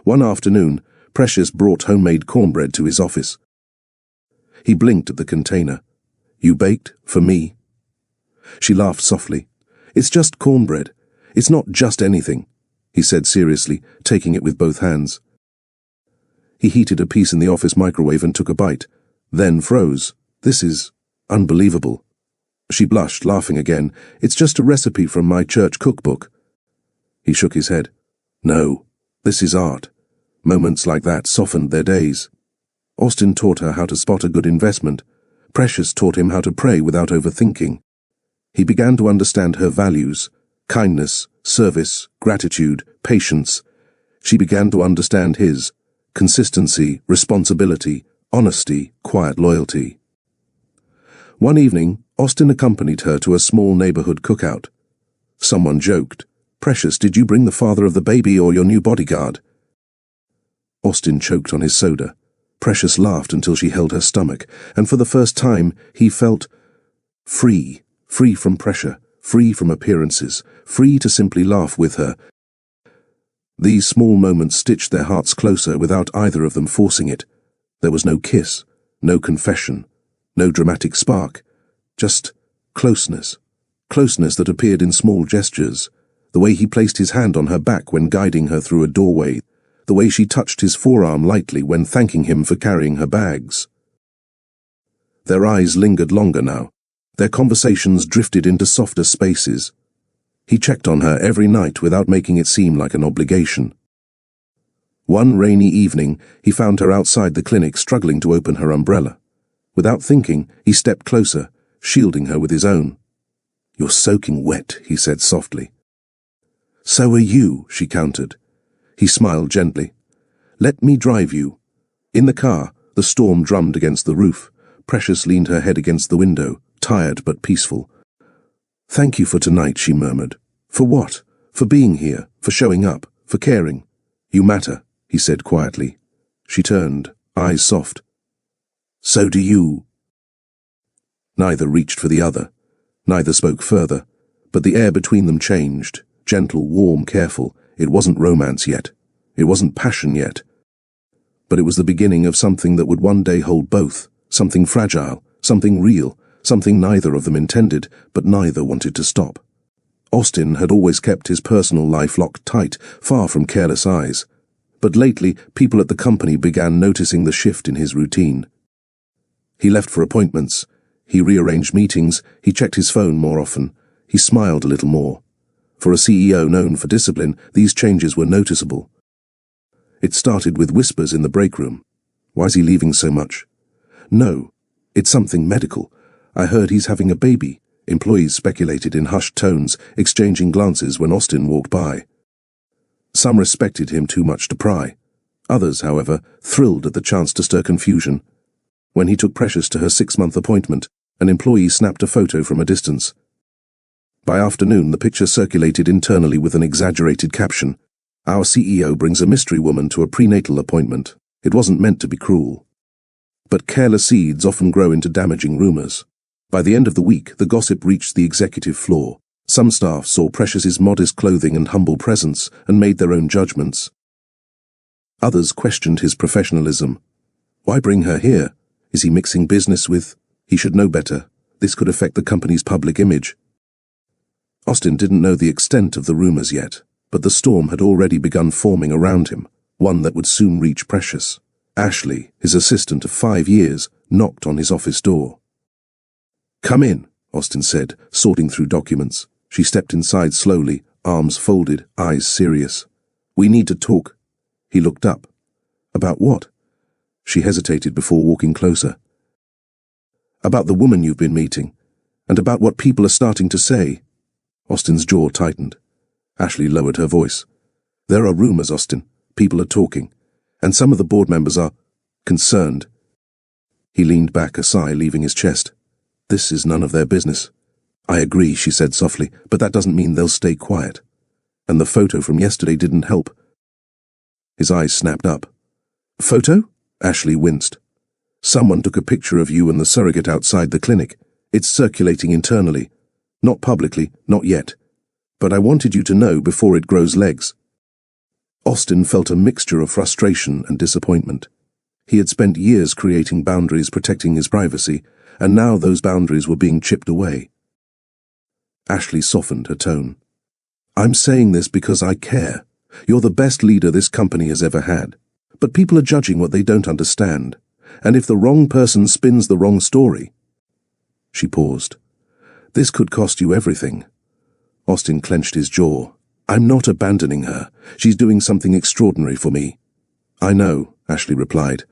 [SPEAKER 1] One afternoon, Precious brought homemade cornbread to his office. He blinked at the container. "You baked? For me?" She laughed softly. "It's just cornbread. It's not just anything," he said seriously, taking it with both hands. He heated a piece in the office microwave and took a bite, then froze. "This is unbelievable." She blushed, laughing again. "It's just a recipe from my church cookbook." He shook his head. "No, this is art." Moments like that softened their days. Austin taught her how to spot a good investment. Precious taught him how to pray without overthinking. He began to understand her values: kindness, service, gratitude, patience. She began to understand his: consistency, responsibility, honesty, quiet loyalty. One evening, Austin accompanied her to a small neighborhood cookout. Someone joked, "Precious, did you bring the father of the baby or your new bodyguard?" Austin choked on his soda. Precious laughed until she held her stomach, and for the first time he felt free, free from pressure, free from appearances, free to simply laugh with her. These small moments stitched their hearts closer without either of them forcing it. There was no kiss, no confession, no dramatic spark, just closeness. Closeness that appeared in small gestures, the way he placed his hand on her back when guiding her through a doorway, the way she touched his forearm lightly when thanking him for carrying her bags. Their eyes lingered longer now. Their conversations drifted into softer spaces. He checked on her every night without making it seem like an obligation. One rainy evening, he found her outside the clinic struggling to open her umbrella. Without thinking, he stepped closer, shielding her with his own. "You're soaking wet," he said softly. "So are you," she countered. He smiled gently. "Let me drive you." In the car, the storm drummed against the roof. Precious leaned her head against the window, tired but peaceful. "Thank you for tonight," she murmured. "For what? For being here, for showing up, for caring. You matter," he said quietly. She turned, eyes soft. "So do you." Neither reached for the other. Neither spoke further, but the air between them changed, gentle, warm, careful. It wasn't romance yet. It wasn't passion yet. But it was the beginning of something that would one day hold both, something fragile, something real, something neither of them intended, but neither wanted to stop. Austin had always kept his personal life locked tight, far from careless eyes. But lately, people at the company began noticing the shift in his routine. He left for appointments. He rearranged meetings. He checked his phone more often. He smiled a little more. For a CEO known for discipline, these changes were noticeable. It started with whispers in the break room. "Why is he leaving so much?" "No, it's something medical. I heard he's having a baby." Employees speculated in hushed tones, exchanging glances when Austin walked by. Some respected him too much to pry. Others, however, thrilled at the chance to stir confusion. When he took Precious to her 6-month appointment, an employee snapped a photo from a distance. By afternoon, the picture circulated internally with an exaggerated caption. "Our CEO brings a mystery woman to a prenatal appointment. It wasn't meant to be cruel." But careless seeds often grow into damaging rumors. By the end of the week, the gossip reached the executive floor. Some staff saw Precious's modest clothing and humble presence and made their own judgments. Others questioned his professionalism. Why bring her here? Is he mixing business with? He should know better. This could affect the company's public image. Austin didn't know the extent of the rumors yet, but the storm had already begun forming around him, one that would soon reach Precious. Ashley, his assistant of 5 years, knocked on his office door. "Come in," Austin said, sorting through documents. She stepped inside slowly, arms folded, eyes serious. "We need to talk." He looked up. "About what?" She hesitated before walking closer. "About the woman you've been meeting, and about what people are starting to say." Austin's jaw tightened. Ashley lowered her voice. "There are rumors, Austin. People are talking. And some of the board members are concerned." He leaned back, a sigh leaving his chest. "This is none of their business." "I agree," she said softly, "but that doesn't mean they'll stay quiet. And the photo from yesterday didn't help." His eyes snapped up. "Photo?" Ashley winced. "Someone took a picture of you and the surrogate outside the clinic. It's circulating internally. Not publicly, not yet. But I wanted you to know before it grows legs." Austin felt a mixture of frustration and disappointment. He had spent years creating boundaries protecting his privacy, and now those boundaries were being chipped away. Ashley softened her tone. "I'm saying this because I care. You're the best leader this company has ever had. But people are judging what they don't understand. And if the wrong person spins the wrong story..." She paused. "This could cost you everything." Austin clenched his jaw. "I'm not abandoning her. She's doing something extraordinary for me." "I know," Ashley replied.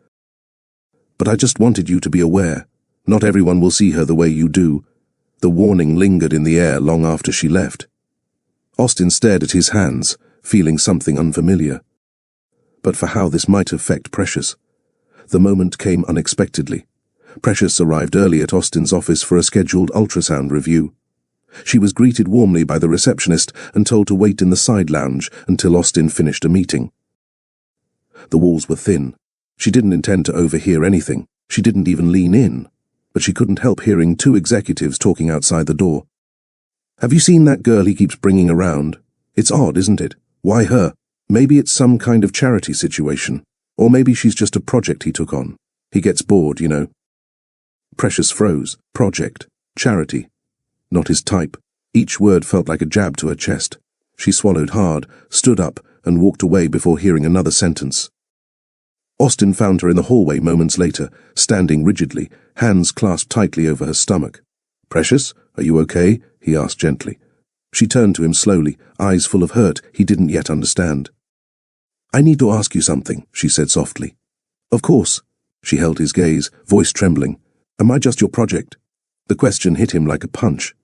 [SPEAKER 1] "But I just wanted you to be aware. Not everyone will see her the way you do." The warning lingered in the air long after she left. Austin stared at his hands, feeling something unfamiliar. But for how this might affect Precious. The moment came unexpectedly. Precious arrived early at Austin's office for a scheduled ultrasound review. She was greeted warmly by the receptionist and told to wait in the side lounge until Austin finished a meeting. The walls were thin. She didn't intend to overhear anything. She didn't even lean in. But she couldn't help hearing 2 executives talking outside the door. "Have you seen that girl he keeps bringing around? It's odd, isn't it? Why her? Maybe it's some kind of charity situation. Or maybe she's just a project he took on. He gets bored, you know." Precious froze. Project. Charity. Not his type. Each word felt like a jab to her chest. She swallowed hard, stood up, and walked away before hearing another sentence. Austin found her in the hallway moments later, standing rigidly, hands clasped tightly over her stomach. "Precious, are you okay?" he asked gently. She turned to him slowly, eyes full of hurt he didn't yet understand. "I need to ask you something," she said softly. "Of course." She held his gaze, voice trembling. "Am I just your project?" The question hit him like a punch.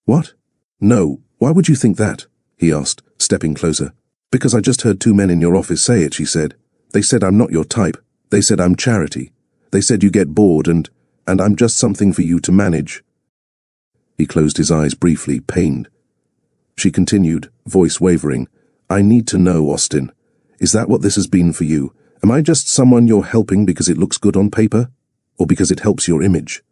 [SPEAKER 1] "What?" "No, why would you think that?" he asked, stepping closer. "Because I just heard two men in your office say it," she said. "They said I'm not your type. They said I'm charity. They said you get bored and I'm just something for you to manage." He closed his eyes briefly, pained. She continued, voice wavering. "I need to know, Austin. Is that what this has been for you? Am I just someone you're helping because it looks good on paper? Or because it helps your image?"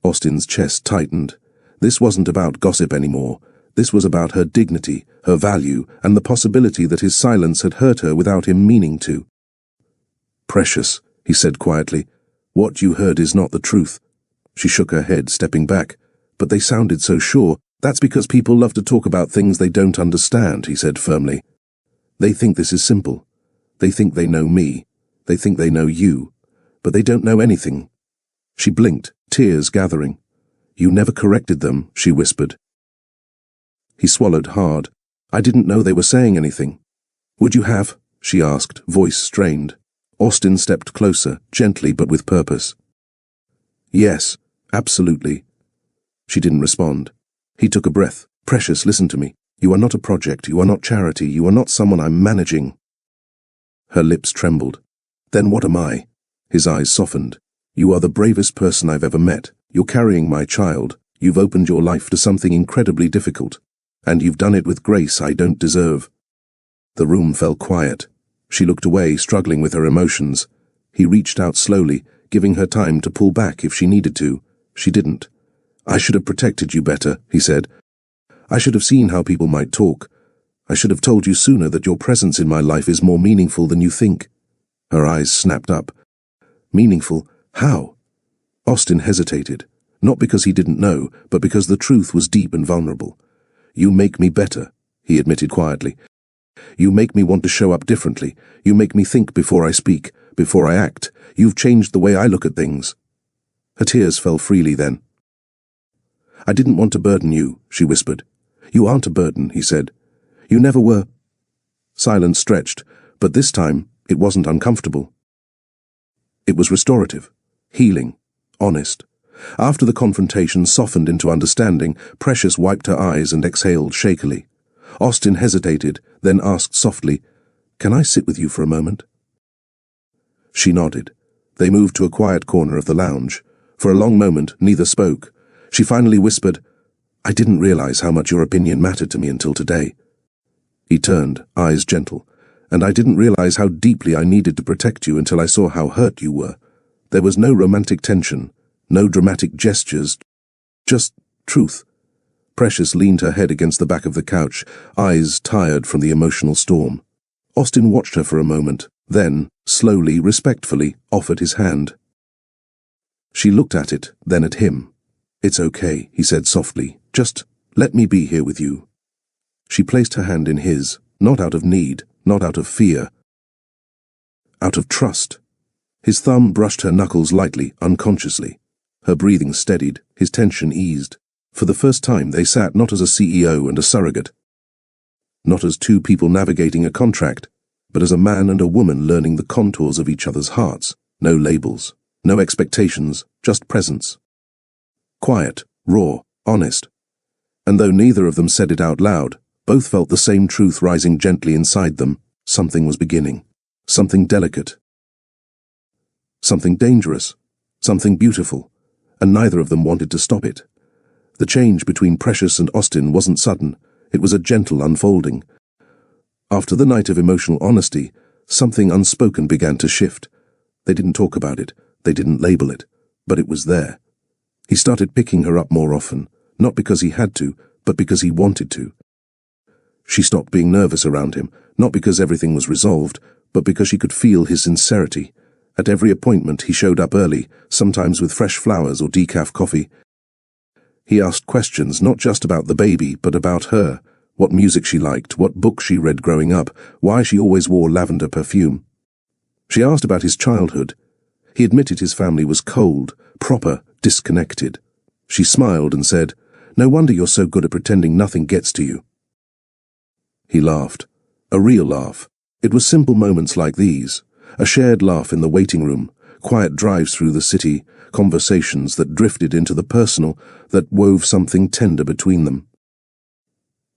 [SPEAKER 1] Austin's chest tightened. This wasn't about gossip anymore. This was about her dignity, her value, and the possibility that his silence had hurt her without him meaning to. "Precious," he said quietly, "what you heard is not the truth." She shook her head, stepping back. "But they sounded so sure." "That's because people love to talk about things they don't understand," he said firmly. "They think this is simple. They think they know me. They think they know you. But they don't know anything." She blinked, tears gathering. "You never corrected them," she whispered. He swallowed hard. "I didn't know they were saying anything." "Would you have?" she asked, voice strained. Austin stepped closer, gently but with purpose. "Yes, absolutely." She didn't respond. He took a breath. "Precious, listen to me. You are not a project. You are not charity. You are not someone I'm managing." Her lips trembled. "Then what am I?" His eyes softened. "You are the bravest person I've ever met. You're carrying my child. You've opened your life to something incredibly difficult. And you've done it with grace I don't deserve." The room fell quiet. She looked away, struggling with her emotions. He reached out slowly, giving her time to pull back if she needed to. She didn't. "I should have protected you better," he said. "I should have seen how people might talk. I should have told you sooner that your presence in my life is more meaningful than you think." Her eyes snapped up. "Meaningful? How?" Austin hesitated, not because he didn't know, but because the truth was deep and vulnerable. "You make me better," he admitted quietly. "You make me want to show up differently. You make me think before I speak, before I act. You've changed the way I look at things." Her tears fell freely then. "I didn't want to burden you," she whispered. "You aren't a burden," he said. "You never were." Silence stretched, but this time it wasn't uncomfortable. It was restorative, healing, honest. After the confrontation softened into understanding, Precious wiped her eyes and exhaled shakily. Austin hesitated, then asked softly, "Can I sit with you for a moment?" She nodded. They moved to a quiet corner of the lounge. For a long moment, neither spoke. She finally whispered, "I didn't realize how much your opinion mattered to me until today." He turned, eyes gentle. "And I didn't realize how deeply I needed to protect you until I saw how hurt you were. There was no romantic tension, no dramatic gestures, just truth." Precious leaned her head against the back of the couch, eyes tired from the emotional storm. Austin watched her for a moment, then, slowly, respectfully, offered his hand. She looked at it, then at him. "It's okay," he said softly. "Just let me be here with you." She placed her hand in his, not out of need, not out of fear, out of trust. His thumb brushed her knuckles lightly, unconsciously. Her breathing steadied, his tension eased. For the first time they sat not as a CEO and a surrogate, not as two people navigating a contract, but as a man and a woman learning the contours of each other's hearts. No labels, no expectations, just presence. Quiet, raw, honest. And though neither of them said it out loud, both felt the same truth rising gently inside them. Something was beginning. Something delicate. Something dangerous. Something beautiful. And neither of them wanted to stop it. The change between Precious and Austin wasn't sudden. It was a gentle unfolding. After the night of emotional honesty, something unspoken began to shift. They didn't talk about it. They didn't label it. But it was there. He started picking her up more often, not because he had to, but because he wanted to. She stopped being nervous around him, not because everything was resolved, but because she could feel his sincerity. At every appointment he showed up early, sometimes with fresh flowers or decaf coffee. He asked questions not just about the baby, but about her. what music she liked, what books she read growing up, why she always wore lavender perfume. She asked about his childhood. He admitted his family was cold, proper, disconnected. She smiled and said, "No wonder you're so good at pretending nothing gets to you." He laughed. A real laugh. It was simple moments like these. A shared laugh in the waiting room, quiet drives through the city, conversations that drifted into the personal, that wove something tender between them.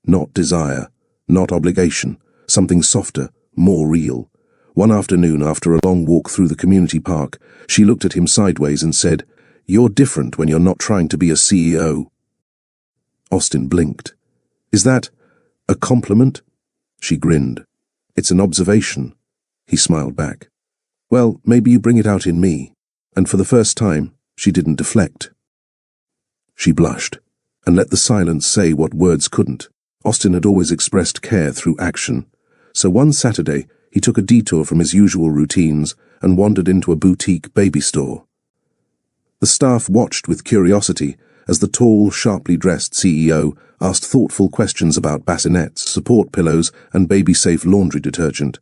[SPEAKER 1] Not desire, not obligation, something softer, more real. One afternoon, after a long walk through the community park, she looked at him sideways and said, "You're different when you're not trying to be a CEO." Austin blinked. "Is that a compliment?" She grinned. "It's an observation." He smiled back. "Well, maybe you bring it out in me." And for the first time, she didn't deflect. She blushed, and let the silence say what words couldn't. Austin had always expressed care through action. So one Saturday, he took a detour from his usual routines and wandered into a boutique baby store. The staff watched with curiosity as the tall, sharply dressed CEO asked thoughtful questions about bassinets, support pillows, and baby-safe laundry detergent.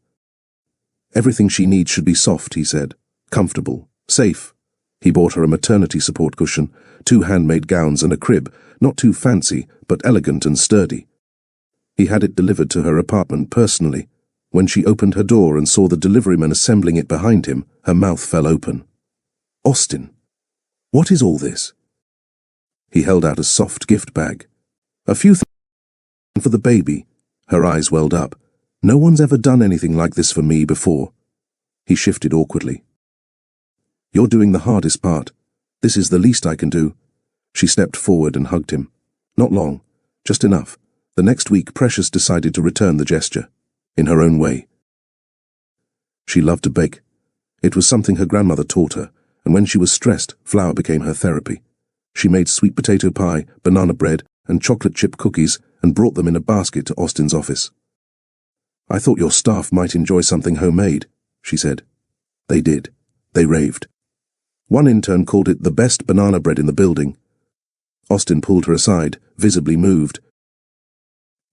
[SPEAKER 1] "Everything she needs should be soft," he said. "Comfortable. Safe." He bought her a maternity support cushion, 2 handmade gowns and a crib, not too fancy, but elegant and sturdy. He had it delivered to her apartment personally. When she opened her door and saw the deliveryman assembling it behind him, her mouth fell open. "Austin, what is all this?" He held out a soft gift bag. "A few things for the baby." Her eyes welled up. "No one's ever done anything like this for me before." He shifted awkwardly. "You're doing the hardest part. This is the least I can do." She stepped forward and hugged him. Not long, just enough. The next week, Precious decided to return the gesture, in her own way. She loved to bake. It was something her grandmother taught her, and when she was stressed, flour became her therapy. She made sweet potato pie, banana bread, and chocolate chip cookies and brought them in a basket to Austin's office. "I thought your staff might enjoy something homemade," she said. They did. They raved. One intern called it the best banana bread in the building. Austin pulled her aside, visibly moved.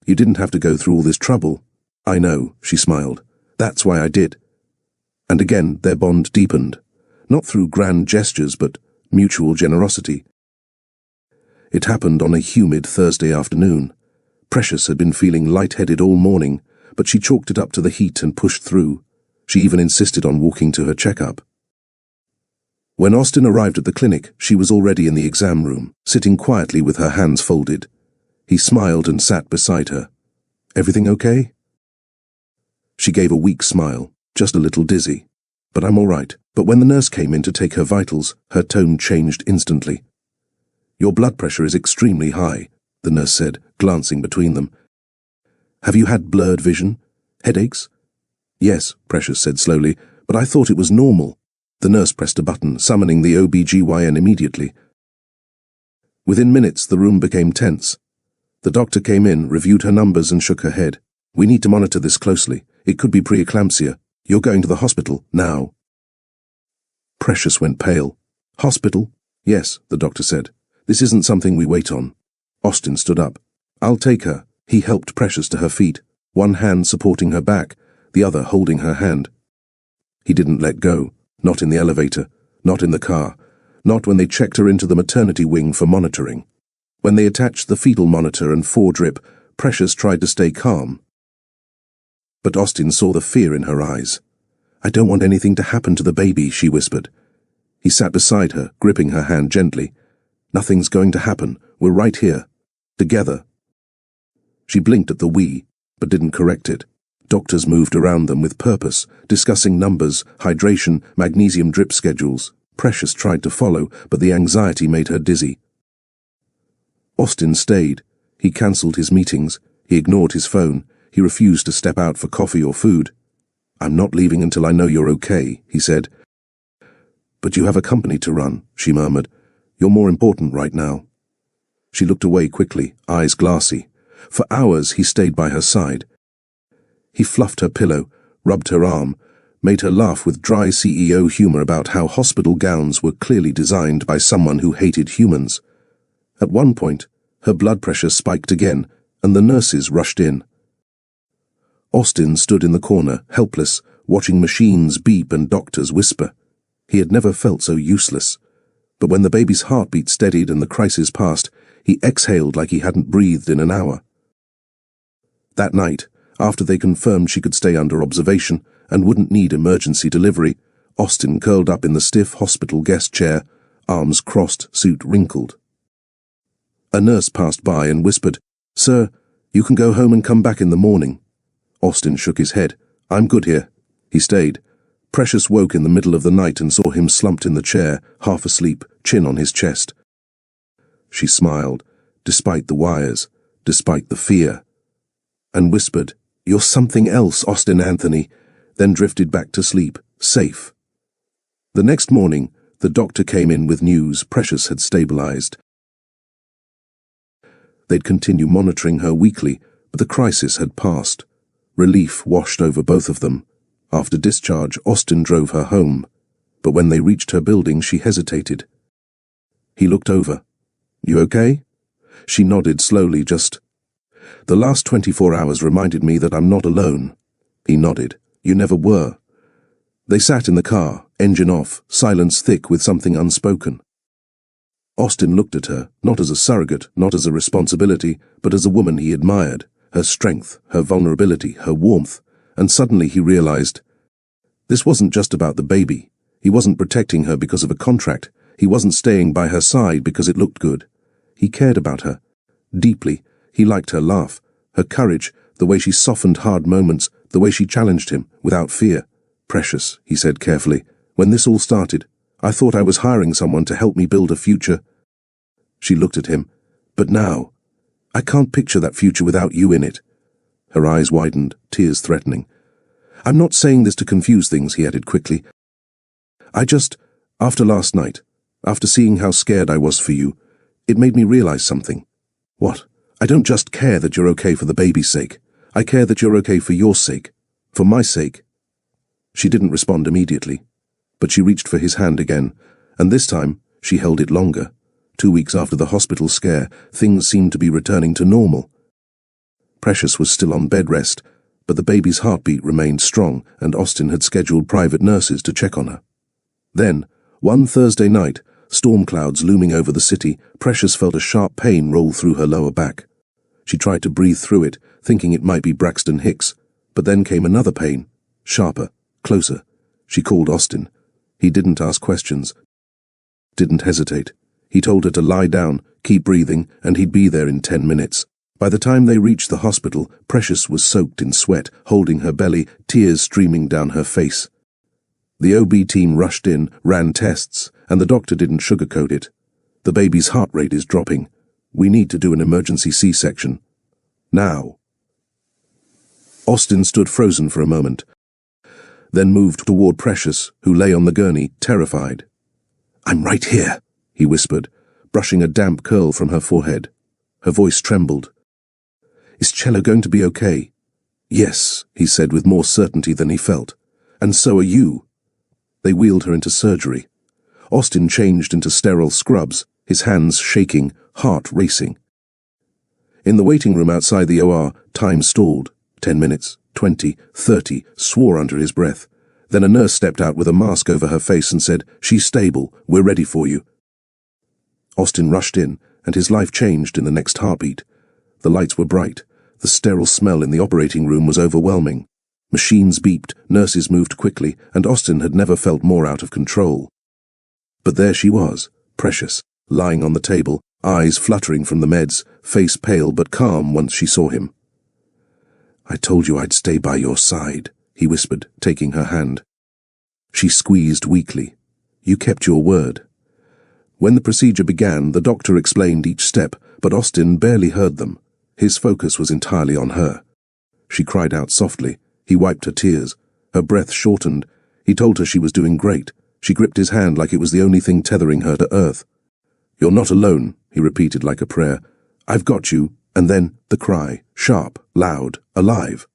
[SPEAKER 1] "You didn't have to go through all this trouble." "I know," she smiled. "That's why I did." And again their bond deepened, not through grand gestures but mutual generosity. It happened on a humid Thursday afternoon. Precious had been feeling lightheaded all morning, but she chalked it up to the heat and pushed through. She even insisted on walking to her checkup. When Austin arrived at the clinic, she was already in the exam room, sitting quietly with her hands folded. He smiled and sat beside her. "Everything okay?" She gave a weak smile, just a little dizzy. "But I'm all right." But when the nurse came in to take her vitals, her tone changed instantly. "Your blood pressure is extremely high," the nurse said, glancing between them. "Have you had blurred vision? Headaches?" "Yes," Precious said slowly, "but I thought it was normal." The nurse pressed a button, summoning the OB/GYN immediately. Within minutes, the room became tense. The doctor came in, reviewed her numbers and shook her head. "We need to monitor this closely. It could be preeclampsia. You're going to the hospital, now." Precious went pale. "Hospital?" "Yes," the doctor said. "This isn't something we wait on." Austin stood up. "I'll take her." He helped Precious to her feet, one hand supporting her back, the other holding her hand. He didn't let go, not in the elevator, not in the car, not when they checked her into the maternity wing for monitoring. When they attached the fetal monitor and 4-drip, Precious tried to stay calm. But Austin saw the fear in her eyes. "I don't want anything to happen to the baby," she whispered. He sat beside her, gripping her hand gently. "Nothing's going to happen. We're right here. Together." She blinked at the "we," but didn't correct it. Doctors moved around them with purpose, discussing numbers, hydration, magnesium drip schedules. Precious tried to follow, but the anxiety made her dizzy. Austin stayed. He cancelled his meetings. He ignored his phone. He refused to step out for coffee or food. "I'm not leaving until I know you're okay," he said. "But you have a company to run," she murmured. "You're more important right now." She looked away quickly, eyes glassy. For hours he stayed by her side. He fluffed her pillow, rubbed her arm, made her laugh with dry CEO humor about how hospital gowns were clearly designed by someone who hated humans. At one point, her blood pressure spiked again, and the nurses rushed in. Austin stood in the corner, helpless, watching machines beep and doctors whisper. He had never felt so useless. But when the baby's heartbeat steadied and the crisis passed, he exhaled like he hadn't breathed in an hour. That night, after they confirmed she could stay under observation and wouldn't need emergency delivery, Austin curled up in the stiff hospital guest chair, arms crossed, suit wrinkled. A nurse passed by and whispered, "Sir, you can go home and come back in the morning." Austin shook his head. "I'm good here." He stayed. Precious woke in the middle of the night and saw him slumped in the chair, half asleep, chin on his chest. She smiled, despite the wires, despite the fear, and whispered, "You're something else, Austin Anthony," then drifted back to sleep, safe. The next morning, the doctor came in with news Precious had stabilized. They'd continue monitoring her weekly, but the crisis had passed. Relief washed over both of them. After discharge, Austin drove her home, but when they reached her building, she hesitated. He looked over. "You okay?" She nodded slowly, just, "The last 24 hours reminded me that I'm not alone." He nodded. "You never were." They sat in the car, engine off, silence thick with something unspoken. Austin looked at her, not as a surrogate, not as a responsibility, but as a woman he admired, her strength, her vulnerability, her warmth, and suddenly he realized, this wasn't just about the baby. He wasn't protecting her because of a contract. He wasn't staying by her side because it looked good. He cared about her. Deeply, he liked her laugh, her courage, the way she softened hard moments, the way she challenged him, without fear. "Precious," he said carefully, "when this all started, I thought I was hiring someone to help me build a future." She looked at him. "But now, I can't picture that future without you in it." Her eyes widened, tears threatening. "I'm not saying this to confuse things," he added quickly. After last night, after seeing how scared I was for you, it made me realize something." "What?" "I don't just care that you're okay for the baby's sake. I care that you're okay for your sake. For my sake." She didn't respond immediately, but she reached for his hand again, and this time she held it longer. 2 weeks after the hospital scare, things seemed to be returning to normal. Precious was still on bed rest, but the baby's heartbeat remained strong, and Austin had scheduled private nurses to check on her. Then, one Thursday night, storm clouds looming over the city, Precious felt a sharp pain roll through her lower back. She tried to breathe through it, thinking it might be Braxton Hicks, but then came another pain, sharper, closer. She called Austin. He didn't ask questions, didn't hesitate. He told her to lie down, keep breathing, and he'd be there in 10 minutes. By the time they reached the hospital, Precious was soaked in sweat, holding her belly, tears streaming down her face. The OB team rushed in, ran tests, and the doctor didn't sugarcoat it. "The baby's heart rate is dropping. We need to do an emergency C-section. Now." Austin stood frozen for a moment, then moved toward Precious, who lay on the gurney, terrified. "I'm right here," he whispered, brushing a damp curl from her forehead. Her voice trembled. "Is Cello going to be okay?" "Yes," he said with more certainty than he felt. "And so are you." They wheeled her into surgery. Austin changed into sterile scrubs, his hands shaking, heart racing. In the waiting room outside the OR, time stalled. 10 minutes, 20, 30, swore under his breath. Then a nurse stepped out with a mask over her face and said, "She's stable, we're ready for you." Austin rushed in, and his life changed in the next heartbeat. The lights were bright. The sterile smell in the operating room was overwhelming. Machines beeped, nurses moved quickly, and Austin had never felt more out of control. But there she was, Precious, lying on the table, eyes fluttering from the meds, face pale but calm once she saw him. "I told you I'd stay by your side," he whispered, taking her hand. She squeezed weakly. "You kept your word." When the procedure began, the doctor explained each step, but Austin barely heard them. His focus was entirely on her. She cried out softly. He wiped her tears. Her breath shortened. He told her she was doing great. She gripped his hand like it was the only thing tethering her to earth. "You're not alone," he repeated like a prayer. "I've got you." And then the cry, sharp, loud, alive.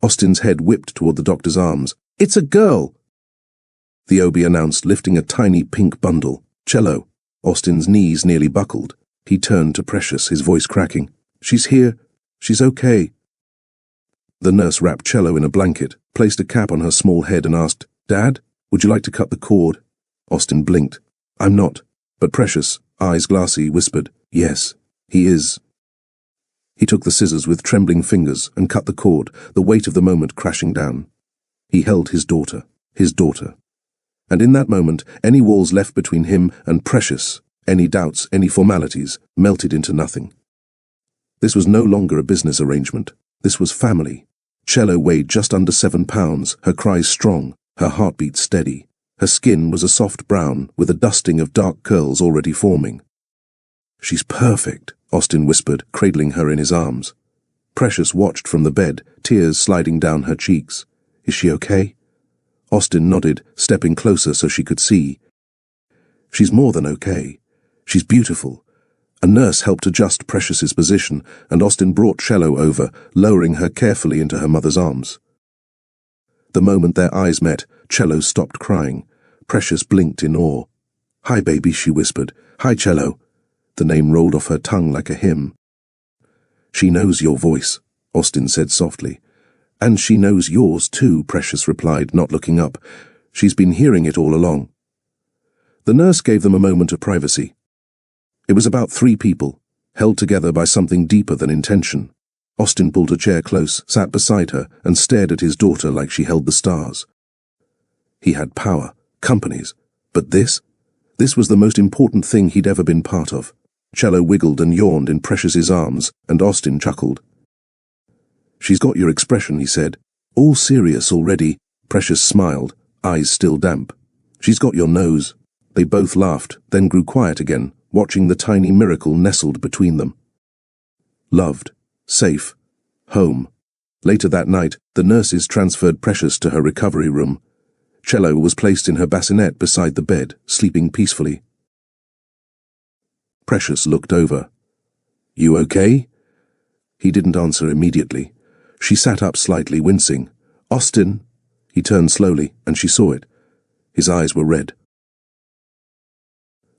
[SPEAKER 1] Austin's head whipped toward the doctor's arms. "It's a girl!" The OB announced, lifting a tiny pink bundle. "Cello." Austin's knees nearly buckled. He turned to Precious, his voice cracking. "She's here." She's okay. The nurse wrapped Cello in a blanket, placed a cap on her small head and asked, "Dad, would you like to cut the cord?" Austin blinked. "I'm not." But Precious, eyes glassy, whispered, "Yes, he is." He took the scissors with trembling fingers and cut the cord, the weight of the moment crashing down. He held his daughter. And in that moment, any walls left between him and Precious, any doubts, any formalities, melted into nothing. This was no longer a business arrangement. This was family. Cello weighed just under 7 pounds, her cries strong, her heartbeat steady. Her skin was a soft brown, with a dusting of dark curls already forming. "She's perfect," Austin whispered, cradling her in his arms. Precious watched from the bed, tears sliding down her cheeks. "Is she okay?" Austin nodded, stepping closer so she could see. "She's more than okay. She's beautiful." A nurse helped adjust Precious's position, and Austin brought Cello over, lowering her carefully into her mother's arms. The moment their eyes met, Cello stopped crying. Precious blinked in awe. "Hi, baby," she whispered. "Hi, Cello." The name rolled off her tongue like a hymn. "She knows your voice," Austin said softly. "And she knows yours too," Precious replied, not looking up. "She's been hearing it all along." The nurse gave them a moment of privacy. It was about 3 people, held together by something deeper than intention. Austin pulled a chair close, sat beside her, and stared at his daughter like she held the stars. He had power, companies, but this was the most important thing he'd ever been part of. Cello wiggled and yawned in Precious's arms, and Austin chuckled. "She's got your expression," he said. "All serious already." Precious smiled, eyes still damp. "She's got your nose." They both laughed, then grew quiet again, watching the tiny miracle nestled between them. Loved, safe, home. Later that night, the nurses transferred Precious to her recovery room. Cello was placed in her bassinet beside the bed, sleeping peacefully. Precious looked over. "You okay?" He didn't answer immediately. She sat up slightly, wincing. "Austin!" He turned slowly, and she saw it. His eyes were red.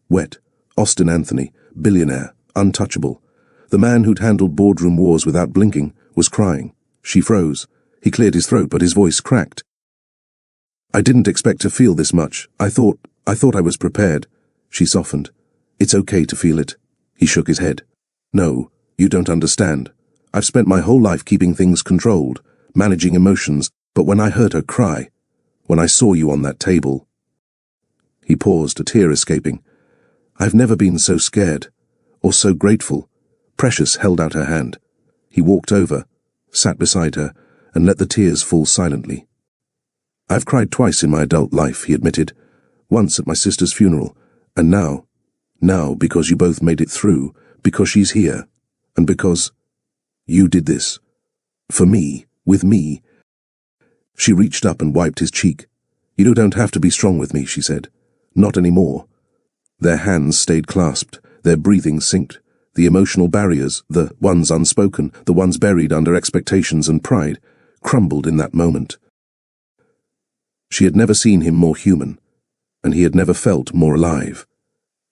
[SPEAKER 1] Wet. Austin Anthony, billionaire, untouchable. The man who'd handled boardroom wars without blinking, was crying. She froze. He cleared his throat, but his voice cracked. "I didn't expect to feel this much. I thought I was prepared." She softened. "It's okay to feel it." He shook his head. "No, you don't understand. I've spent my whole life keeping things controlled, managing emotions, but when I heard her cry, when I saw you on that table..." He paused, a tear escaping. "I've never been so scared, or so grateful." Precious held out her hand. He walked over, sat beside her, and let the tears fall silently. "I've cried twice in my adult life," he admitted. "Once at my sister's funeral, and now because you both made it through, because she's here, and because you did this. For me, with me." She reached up and wiped his cheek. "You don't have to be strong with me," she said. "Not anymore." Their hands stayed clasped, their breathing synced. The emotional barriers, the ones unspoken, the ones buried under expectations and pride, crumbled in that moment. She had never seen him more human, and he had never felt more alive.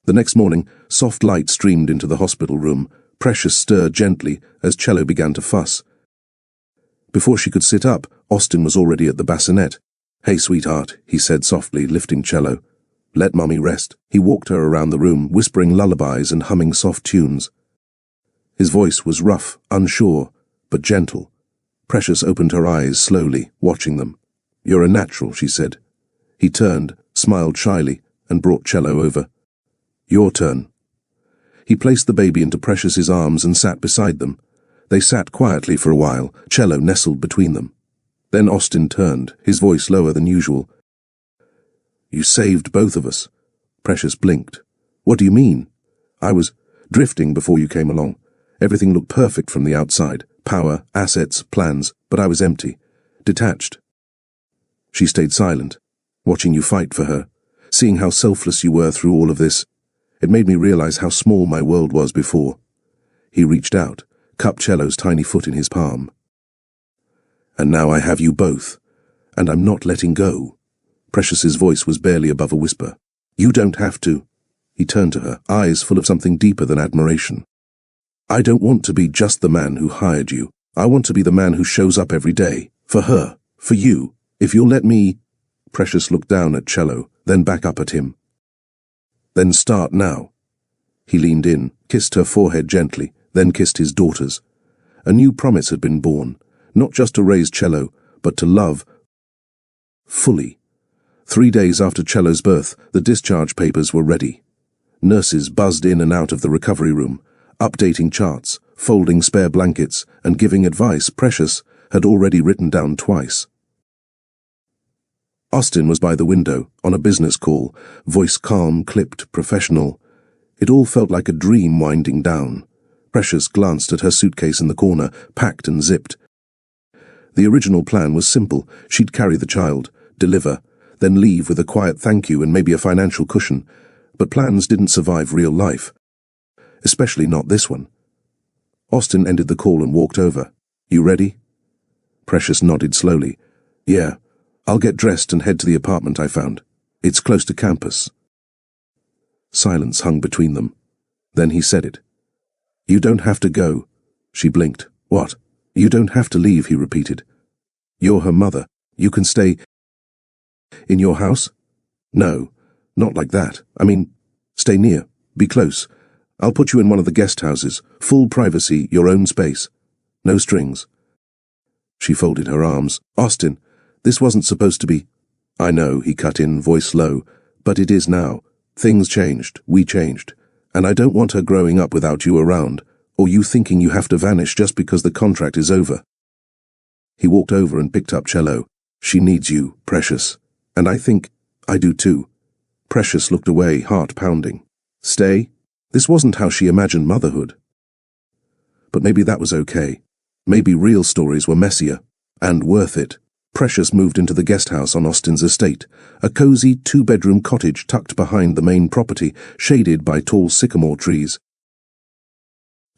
[SPEAKER 1] The next morning, soft light streamed into the hospital room. Precious stirred gently as Cello began to fuss. Before she could sit up, Austin was already at the bassinet. "Hey, sweetheart," he said softly, lifting Cello. "Let Mummy rest." He walked her around the room, whispering lullabies and humming soft tunes. His voice was rough, unsure, but gentle. Precious opened her eyes slowly, watching them. "You're a natural," she said. He turned, smiled shyly, and brought Cello over. "Your turn." He placed the baby into Precious's arms and sat beside them. They sat quietly for a while, Cello nestled between them. Then Austin turned, his voice lower than usual. "You saved both of us." Precious blinked. "What do you mean?" "I was drifting before you came along. Everything looked perfect from the outside. Power, assets, plans, but I was empty. Detached." She stayed silent, watching you fight for her, seeing how selfless you were through all of this. It made me realize how small my world was before. He reached out, cupped Cello's tiny foot in his palm. "And now I have you both, and I'm not letting go." Precious's voice was barely above a whisper. "You don't have to." He turned to her, eyes full of something deeper than admiration. I don't want to be just the man who hired you. I want to be the man who shows up every day. For her. For you. If you'll let me—" Precious looked down at Cello, then back up at him. "Then start now." He leaned in, kissed her forehead gently, then kissed his daughter's. A new promise had been born, not just to raise Cello, but to love fully. 3 days after Cello's birth, the discharge papers were ready. Nurses buzzed in and out of the recovery room, updating charts, folding spare blankets, and giving advice Precious had already written down twice. Austin was by the window, on a business call, voice calm, clipped, professional. It all felt like a dream winding down. Precious glanced at her suitcase in the corner, packed and zipped. The original plan was simple. She'd carry the child, deliver, then leave with a quiet thank you and maybe a financial cushion. But plans didn't survive real life. Especially not this one. Austin ended the call and walked over. "You ready?" Precious nodded slowly. "Yeah. I'll get dressed and head to the apartment I found. It's close to campus." Silence hung between them. Then he said it. "You don't have to go." She blinked. "What?" "You don't have to leave," he repeated. "You're her mother. You can stay in your house?" "No, not like that. I mean, stay near. Be close. I'll put you in one of the guest houses. Full privacy, your own space. No strings." She folded her arms. "Austin, this wasn't supposed to be—" "I know," he cut in, voice low, "but it is now. Things changed. We changed. And I don't want her growing up without you around, or you thinking you have to vanish just because the contract is over." He walked over and picked up Cello. "She needs you, Precious. And I think I do too." Precious looked away, heart pounding. Stay? This wasn't how she imagined motherhood. But maybe that was okay. Maybe real stories were messier. And worth it. Precious moved into the guest house on Austin's estate, a cozy 2-bedroom cottage tucked behind the main property, shaded by tall sycamore trees.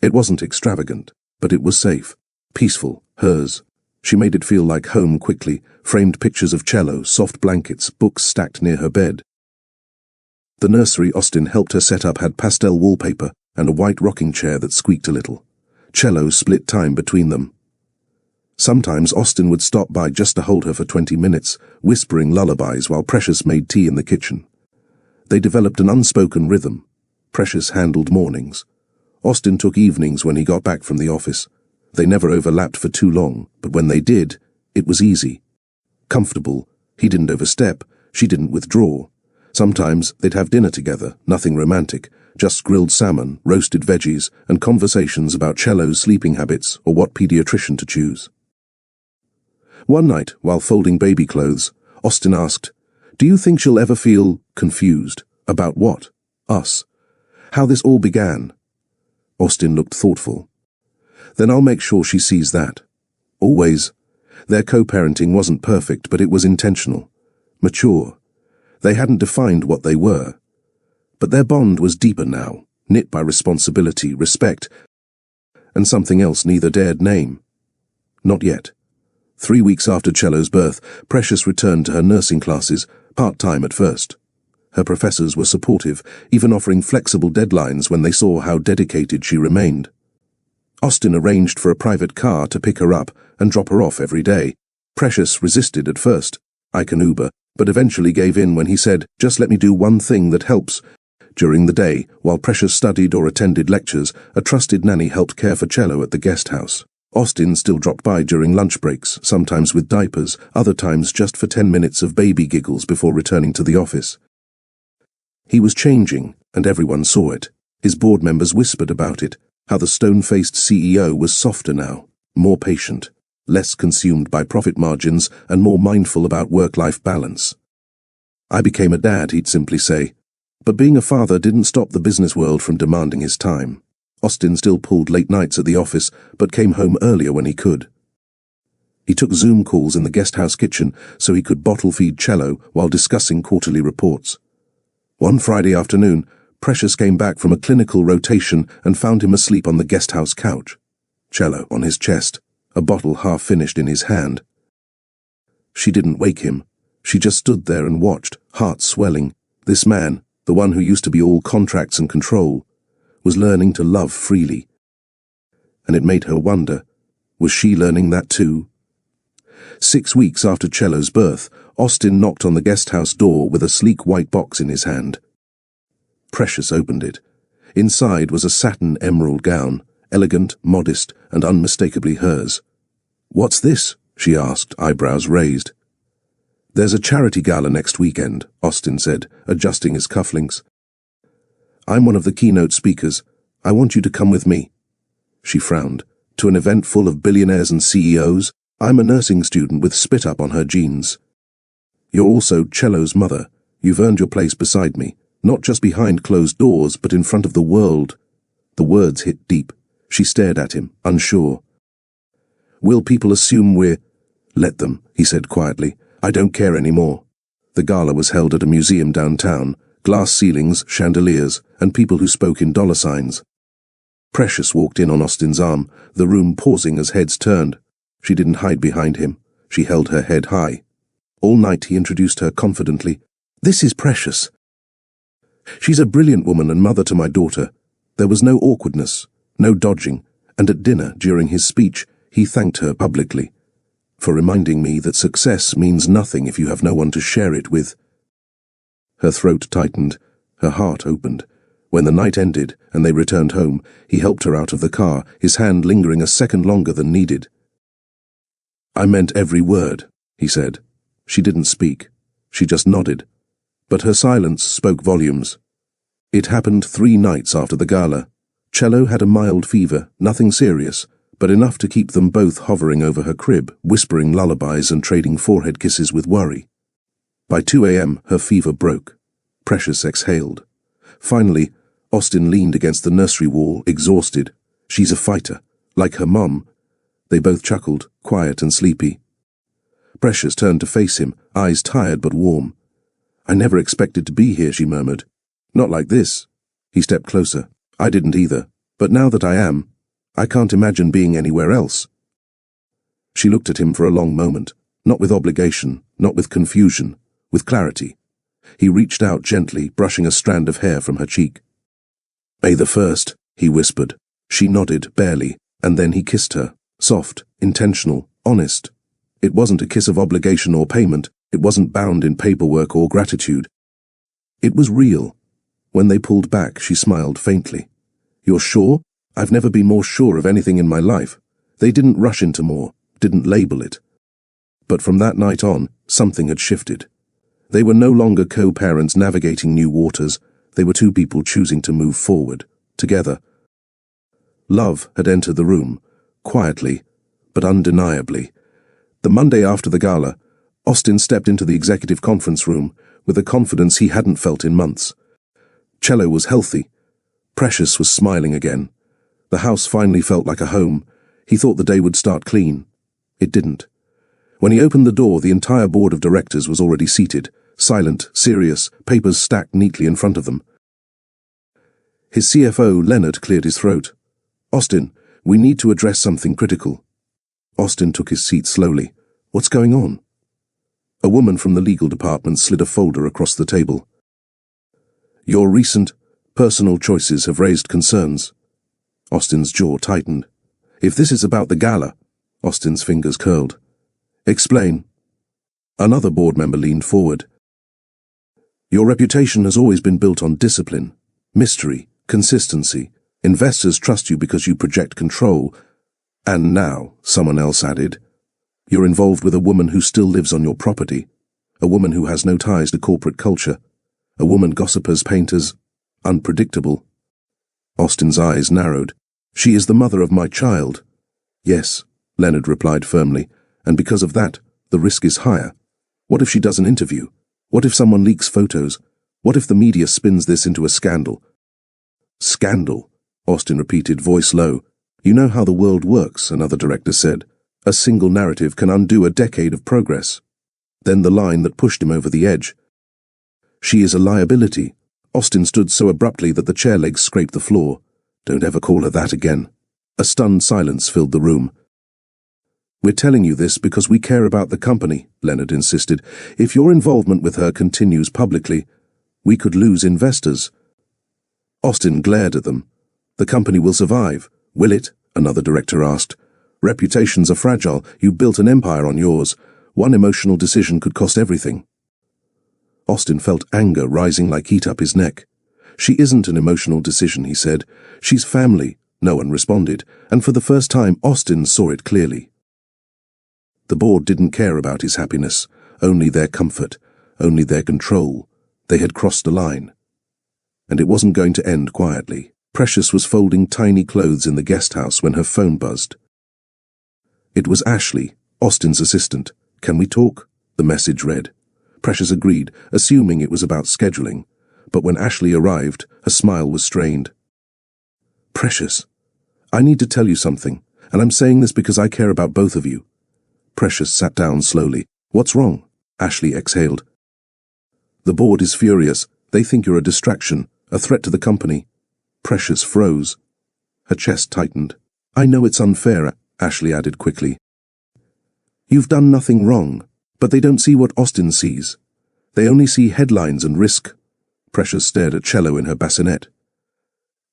[SPEAKER 1] It wasn't extravagant, but it was safe, peaceful, hers. She made it feel like home quickly, framed pictures of Cello, soft blankets, books stacked near her bed. The nursery Austin helped her set up had pastel wallpaper and a white rocking chair that squeaked a little. Cello split time between them. Sometimes Austin would stop by just to hold her for 20 minutes, whispering lullabies while Precious made tea in the kitchen. They developed an unspoken rhythm. Precious handled mornings. Austin took evenings when he got back from the office. They never overlapped for too long, but when they did, it was easy. Comfortable. He didn't overstep. She didn't withdraw. Sometimes they'd have dinner together, nothing romantic, just grilled salmon, roasted veggies, and conversations about Cello's sleeping habits or what pediatrician to choose. One night, while folding baby clothes, Austin asked, "Do you think she'll ever feel confused? About what? Us? How this all began?" Austin looked thoughtful. "Then I'll make sure she sees that. Always. Their co-parenting wasn't perfect, but it was intentional. Mature. They hadn't defined what they were. But their bond was deeper now, knit by responsibility, respect, and something else neither dared name. Not yet. 3 weeks after Cello's birth, Precious returned to her nursing classes, part-time at first. Her professors were supportive, even offering flexible deadlines when they saw how dedicated she remained. Austin arranged for a private car to pick her up and drop her off every day. Precious resisted at first. "I can Uber," but eventually gave in when he said, "Just let me do one thing that helps." During the day, while Precious studied or attended lectures, a trusted nanny helped care for Cello at the guest house. Austin still dropped by during lunch breaks, sometimes with diapers, other times just for 10 minutes of baby giggles before returning to the office. He was changing, and everyone saw it. His board members whispered about it, how the stone-faced CEO was softer now, more patient, less consumed by profit margins, and more mindful about work-life balance. "I became a dad," he'd simply say. But being a father didn't stop the business world from demanding his time. Austin still pulled late nights at the office, but came home earlier when he could. He took Zoom calls in the guest house kitchen so he could bottle-feed Cello while discussing quarterly reports. One Friday afternoon, Precious came back from a clinical rotation and found him asleep on the guest house couch. Cello on his chest, a bottle half-finished in his hand. She didn't wake him. She just stood there and watched, heart swelling. This man, the one who used to be all contracts and control, was learning to love freely. and it made her wonder, was she learning that too? 6 weeks after Cello's birth, Austin knocked on the guest house door with a sleek white box in his hand. Precious opened it. Inside was a satin emerald gown, elegant, modest, and unmistakably hers. "What's this?" she asked, eyebrows raised. "There's a charity gala next weekend," Austin said, adjusting his cufflinks. "I'm one of the keynote speakers. I want you to come with me." She frowned. "To an event full of billionaires and CEOs? I'm a nursing student with spit up on her jeans." "You're also Cello's mother. You've earned your place beside me, not just behind closed doors, but in front of the world." The words hit deep. She stared at him, unsure. "Will people assume we're—" "Let them," he said quietly. "I don't care anymore." The gala was held at a museum downtown, glass ceilings, chandeliers, and people who spoke in dollar signs. Precious walked in on Austin's arm, the room pausing as heads turned. She didn't hide behind him. She held her head high. All night he introduced her confidently. "This is Precious. She's a brilliant woman and mother to my daughter." There was no awkwardness, no dodging, and at dinner, during his speech, he thanked her publicly for reminding me that success means nothing if you have no one to share it with. Her throat tightened, her heart opened. When the night ended and they returned home, he helped her out of the car, his hand lingering a second longer than needed. "I meant every word," he said. She didn't speak. She just nodded. But her silence spoke volumes. It happened 3 nights after the gala. Cello had a mild fever, nothing serious, but enough to keep them both hovering over her crib, whispering lullabies and trading forehead kisses with worry. By 2 a.m. her fever broke. Precious exhaled. Finally, Austin leaned against the nursery wall, exhausted. "She's a fighter, like her mum." They both chuckled, quiet and sleepy. Precious turned to face him, eyes tired but warm. "I never expected to be here," she murmured. "Not like this." He stepped closer. "I didn't either. But now that I am, I can't imagine being anywhere else." She looked at him for a long moment, not with obligation, not with confusion, with clarity. He reached out gently, brushing a strand of hair from her cheek. "May the 1st, he whispered. She nodded, barely, and then he kissed her, soft, intentional, honest. It wasn't a kiss of obligation or payment. It wasn't bound in paperwork or gratitude. It was real. When they pulled back, she smiled faintly. "You're sure? I've never been more sure of anything in my life." They didn't rush into more, didn't label it. But from that night on, something had shifted. They were no longer co-parents navigating new waters. They were 2 people choosing to move forward, together. Love had entered the room, quietly, but undeniably. The Monday after the gala, Austin stepped into the executive conference room with a confidence he hadn't felt in months. Cello was healthy. Precious was smiling again. The house finally felt like a home. He thought the day would start clean. It didn't. When he opened the door, the entire board of directors was already seated, silent, serious, papers stacked neatly in front of them. His CFO, Leonard, cleared his throat. "Austin, we need to address something critical." Austin took his seat slowly. "What's going on?" A woman from the legal department slid a folder across the table. "Your recent, personal choices have raised concerns." Austin's jaw tightened. "If this is about the gala," Austin's fingers curled. "Explain." Another board member leaned forward. "Your reputation has always been built on discipline, mystery, consistency. Investors trust you because you project control. And now," someone else added, "you're involved with a woman who still lives on your property, a woman who has no ties to corporate culture, a woman gossipers, painters, unpredictable." Austin's eyes narrowed. "She is the mother of my child." "Yes," Leonard replied firmly, "and because of that, the risk is higher. What if she does an interview? What if someone leaks photos? What if the media spins this into a scandal?" "Scandal," Austin repeated, voice low. "You know how the world works," another director said. "A single narrative can undo a decade of progress." Then the line that pushed him over the edge. "She is a liability." Austin stood so abruptly that the chair legs scraped the floor. "Don't ever call her that again." A stunned silence filled the room. "We're telling you this because we care about the company," Leonard insisted. "If your involvement with her continues publicly, we could lose investors." Austin glared at them. "The company will survive. Will it? another director asked. Reputations are fragile. You built an empire on yours. One emotional decision could cost everything. Austin felt anger rising like heat up his neck. She isn't an emotional decision, he said. She's family. No one responded, and for the first time Austin saw it clearly. The board didn't care about his happiness, only their comfort, only their control. They had crossed a line. And it wasn't going to end quietly. Precious was folding tiny clothes in the guest house when her phone buzzed. It was Ashley, Austin's assistant. Can we talk? The message read. Precious agreed, assuming it was about scheduling. But when Ashley arrived, her smile was strained. Precious, I need to tell you something, and I'm saying this because I care about both of you. Precious sat down slowly. What's wrong? Ashley exhaled. The board is furious. They think you're a distraction, a threat to the company. Precious froze. Her chest tightened. I know it's unfair, Ashley added quickly. You've done nothing wrong, but they don't see what Austin sees. They only see headlines and risk. Precious stared at cello in her bassinet.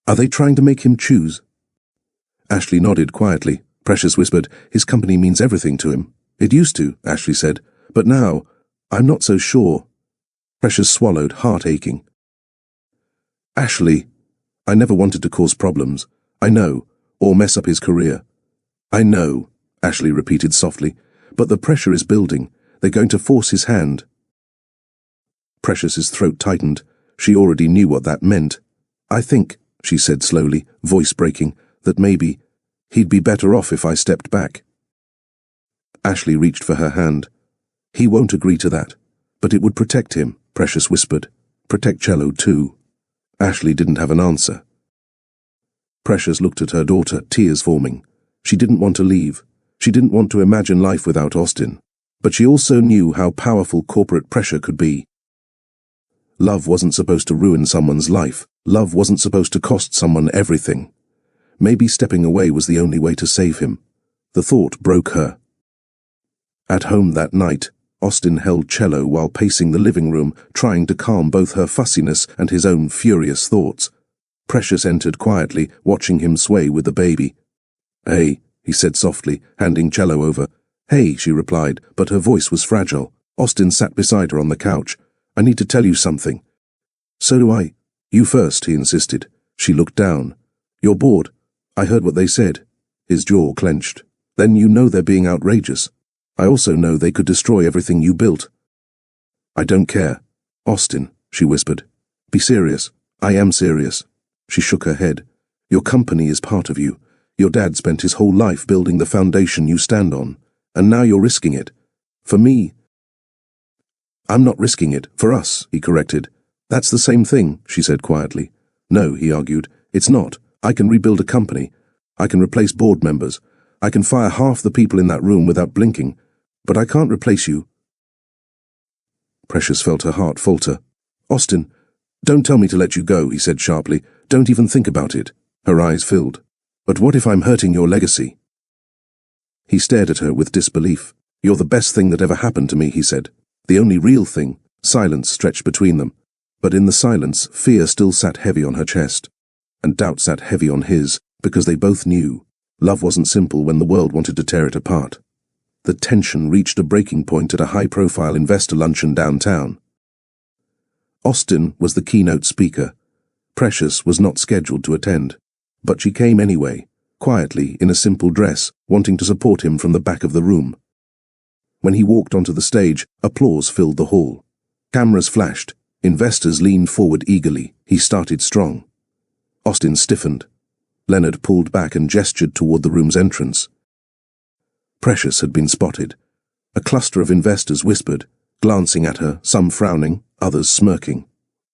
[SPEAKER 1] Are they trying to make him choose? Ashley nodded quietly. Precious whispered, his company means everything to him. It used to, Ashley said, but now, I'm not so sure. Precious swallowed, heart aching. Ashley, I never wanted to cause problems. I know, or mess up his career. I know, Ashley repeated softly, but the pressure is building. They're going to force his hand. Precious's throat tightened. She already knew what that meant. I think, she said slowly, voice breaking, that maybe he'd be better off if I stepped back. Ashley reached for her hand. He won't agree to that, but it would protect him, Precious whispered. Protect cello too. Ashley didn't have an answer. Precious looked at her daughter, tears forming. She didn't want to leave. She didn't want to imagine life without Austin. But she also knew how powerful corporate pressure could be. Love wasn't supposed to ruin someone's life. Love wasn't supposed to cost someone everything. Maybe stepping away was the only way to save him. The thought broke her. At home that night, Austin held cello while pacing the living room, trying to calm both her fussiness and his own furious thoughts. Precious entered quietly, watching him sway with the baby. Hey, he said softly, handing cello over. Hey, she replied, but her voice was fragile. Austin sat beside her on the couch. I need to tell you something. So do I. You first, he insisted. She looked down. You're bored. I heard what they said. His jaw clenched. Then you know they're being outrageous. I also know they could destroy everything you built. I don't care. Austin, she whispered. Be serious. I am serious. She shook her head. Your company is part of you. Your dad spent his whole life building the foundation you stand on, and now you're risking it. For me. I'm not risking it. For us, he corrected. That's the same thing, she said quietly. No, he argued. It's not. I can rebuild a company. I can replace board members. I can fire half the people in that room without blinking. But I can't replace you. Precious felt her heart falter. Austin, don't tell me to let you go, he said sharply. Don't even think about it. Her eyes filled. But what if I'm hurting your legacy? He stared at her with disbelief. You're the best thing that ever happened to me, he said. The only real thing. Silence stretched between them. But in the silence, fear still sat heavy on her chest. And doubt sat heavy on his, because they both knew. Love wasn't simple when the world wanted to tear it apart. The tension reached a breaking point at a high-profile investor luncheon downtown. Austin was the keynote speaker. Precious was not scheduled to attend, but she came anyway, quietly in a simple dress, wanting to support him from the back of the room. When he walked onto the stage, applause filled the hall. Cameras flashed. Investors leaned forward eagerly. He started strong. Austin stiffened. Leonard pulled back and gestured toward the room's entrance. Precious had been spotted. A cluster of investors whispered, glancing at her, some frowning, others smirking.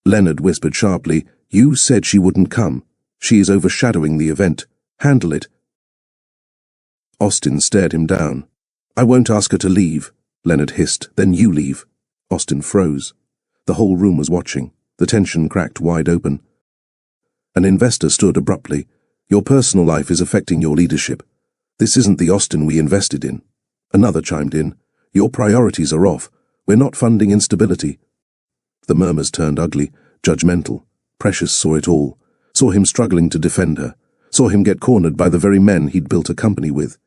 [SPEAKER 1] Leonard whispered sharply, You said she wouldn't come. She is overshadowing the event. Handle it. Austin stared him down. I won't ask her to leave, Leonard hissed. Then you leave. Austin froze. The whole room was watching. The tension cracked wide open. An investor stood abruptly. Your personal life is affecting your leadership. This isn't the Austin we invested in. Another chimed in. Your priorities are off. We're not funding instability. The murmurs turned ugly, judgmental. Precious saw it all. Saw him struggling to defend her. saw him get cornered by the very men he'd built a company with.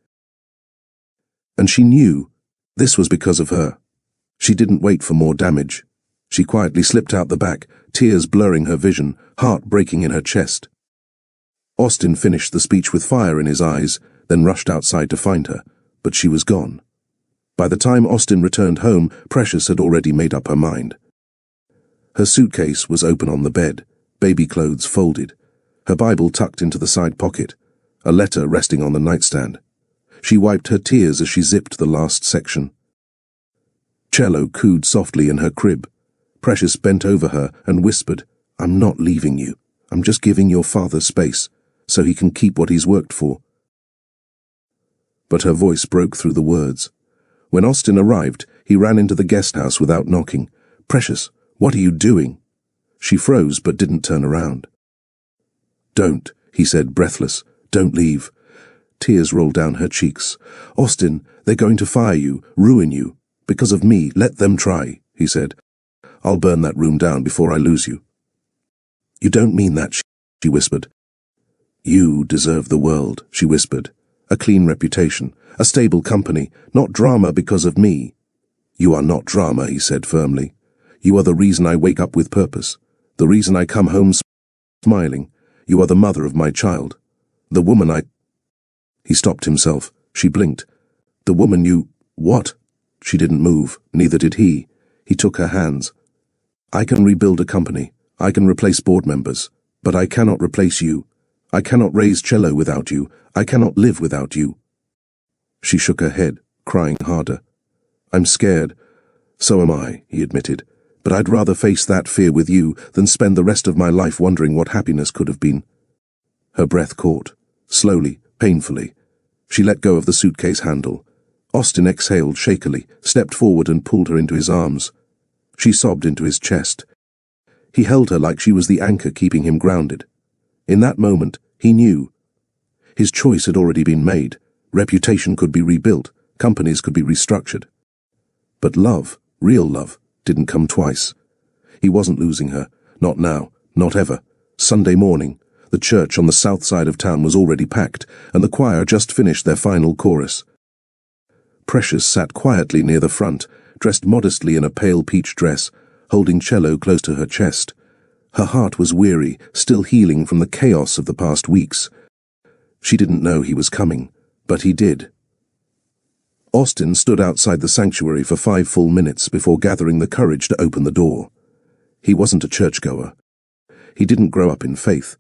[SPEAKER 1] And she knew this was because of her. She didn't wait for more damage. She quietly slipped out the back, tears blurring her vision, heart breaking in her chest. Austin finished the speech with fire in his eyes, then rushed outside to find her, but she was gone. By the time Austin returned home, Precious had already made up her mind. Her suitcase was open on the bed, baby clothes folded, her Bible tucked into the side pocket, a letter resting on the nightstand. She wiped her tears as she zipped the last section. Cello cooed softly in her crib. Precious bent over her and whispered, "I'm not leaving you. I'm just giving your father space, so he can keep what he's worked for." But her voice broke through the words. When Austin arrived, he ran into the guest house without knocking. "Precious, what are you doing?" She froze but didn't turn around. "Don't," he said, breathless. "Don't leave." Tears rolled down her cheeks. "Austin, they're going to fire you, ruin you. Because of me, let them try," he said. "I'll burn that room down before I lose you." "You don't mean that," she whispered. "You deserve the world," she whispered. "A clean reputation, a stable company, not drama because of me." "You are not drama," he said firmly. "You are the reason I wake up with purpose, the reason I come home smiling. You are the mother of my child, the woman I—" He stopped himself. She blinked. "The woman you— What?" She didn't move, neither did he. He took her hands. "I can rebuild a company. I can replace board members. But I cannot replace you. I cannot raise Cello without you. I cannot live without you." She shook her head, crying harder. "I'm scared." "So am I," he admitted. "But I'd rather face that fear with you than spend the rest of my life wondering what happiness could have been." Her breath caught. Slowly, painfully. She let go of the suitcase handle. Austin exhaled shakily, stepped forward and pulled her into his arms. She sobbed into his chest. He held her like she was the anchor keeping him grounded. In that moment, he knew. His choice had already been made. Reputation could be rebuilt. Companies could be restructured. But love, real love, didn't come twice. He wasn't losing her. Not now. Not ever. Sunday morning. The church on the south side of town was already packed, and the choir just finished their final chorus. Precious sat quietly near the front, dressed modestly in a pale peach dress, holding Cello close to her chest. Her heart was weary, still healing from the chaos of the past weeks. She didn't know he was coming, but he did. Austin stood outside the sanctuary for 5 full minutes before gathering the courage to open the door. He wasn't a churchgoer. He didn't grow up in faith.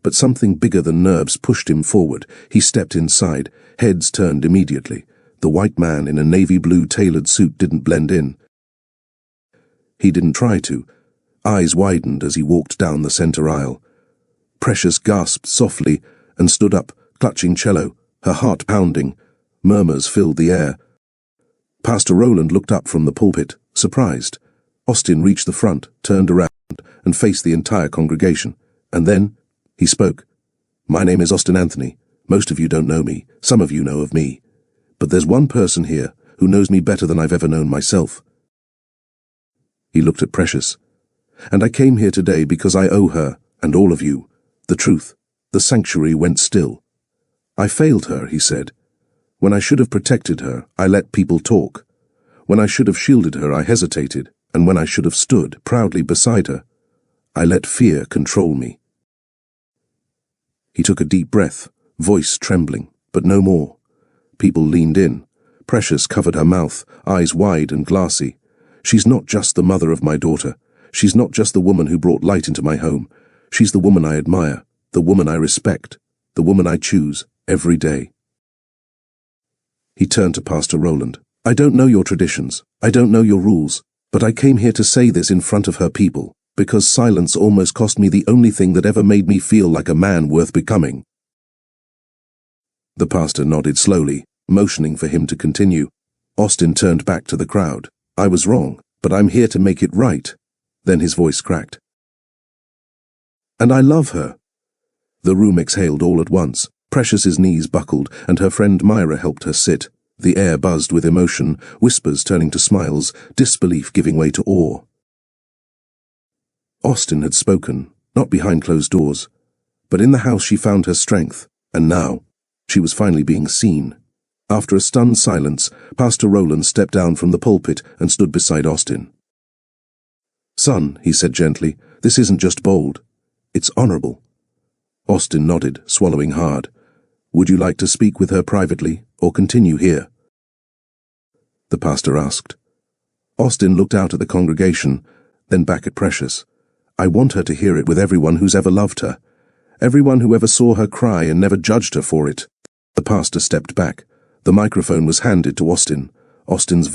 [SPEAKER 1] But something bigger than nerves pushed him forward. He stepped inside, heads turned immediately. The white man in a navy blue tailored suit didn't blend in. He didn't try to. Eyes widened as he walked down the center aisle. Precious gasped softly and stood up, clutching Cello, her heart pounding. Murmurs filled the air. Pastor Rowland looked up from the pulpit, surprised. Austin reached the front, turned around, and faced the entire congregation. And then he spoke. "My name is Austin Anthony. Most of you don't know me. Some of you know of me. But there's one person here who knows me better than I've ever known myself." He looked at Precious. "And I came here today because I owe her, and all of you, the truth." The sanctuary went still. "I failed her," he said. "When I should have protected her, I let people talk. When I should have shielded her, I hesitated. And when I should have stood proudly beside her, I let fear control me." He took a deep breath, voice trembling, but no more. People leaned in. Precious covered her mouth, eyes wide and glassy. "She's not just the mother of my daughter. She's not just the woman who brought light into my home. She's the woman I admire, the woman I respect, the woman I choose every day." He turned to Pastor Rowland. "I don't know your traditions. I don't know your rules. But I came here to say this in front of her people, because silence almost cost me the only thing that ever made me feel like a man worth becoming." The pastor nodded slowly, motioning for him to continue. Austin turned back to the crowd. "I was wrong, but I'm here to make it right." Then his voice cracked. "And I love her." The room exhaled all at once. Precious's knees buckled, and her friend Myra helped her sit. The air buzzed with emotion, whispers turning to smiles, disbelief giving way to awe. Austin had spoken, not behind closed doors, But in the house she found her strength, and now she was finally being seen. After a stunned silence, Pastor Rowland stepped down from the pulpit and stood beside Austin. "Son," he said gently, "this isn't just bold. It's honorable." Austin nodded, swallowing hard. "Would you like to speak with her privately, or continue here?" the pastor asked. Austin looked out at the congregation, then back at Precious. "I want her to hear it with everyone who's ever loved her. Everyone who ever saw her cry and never judged her for it." The pastor stepped back. The microphone was handed to Austin. Austin's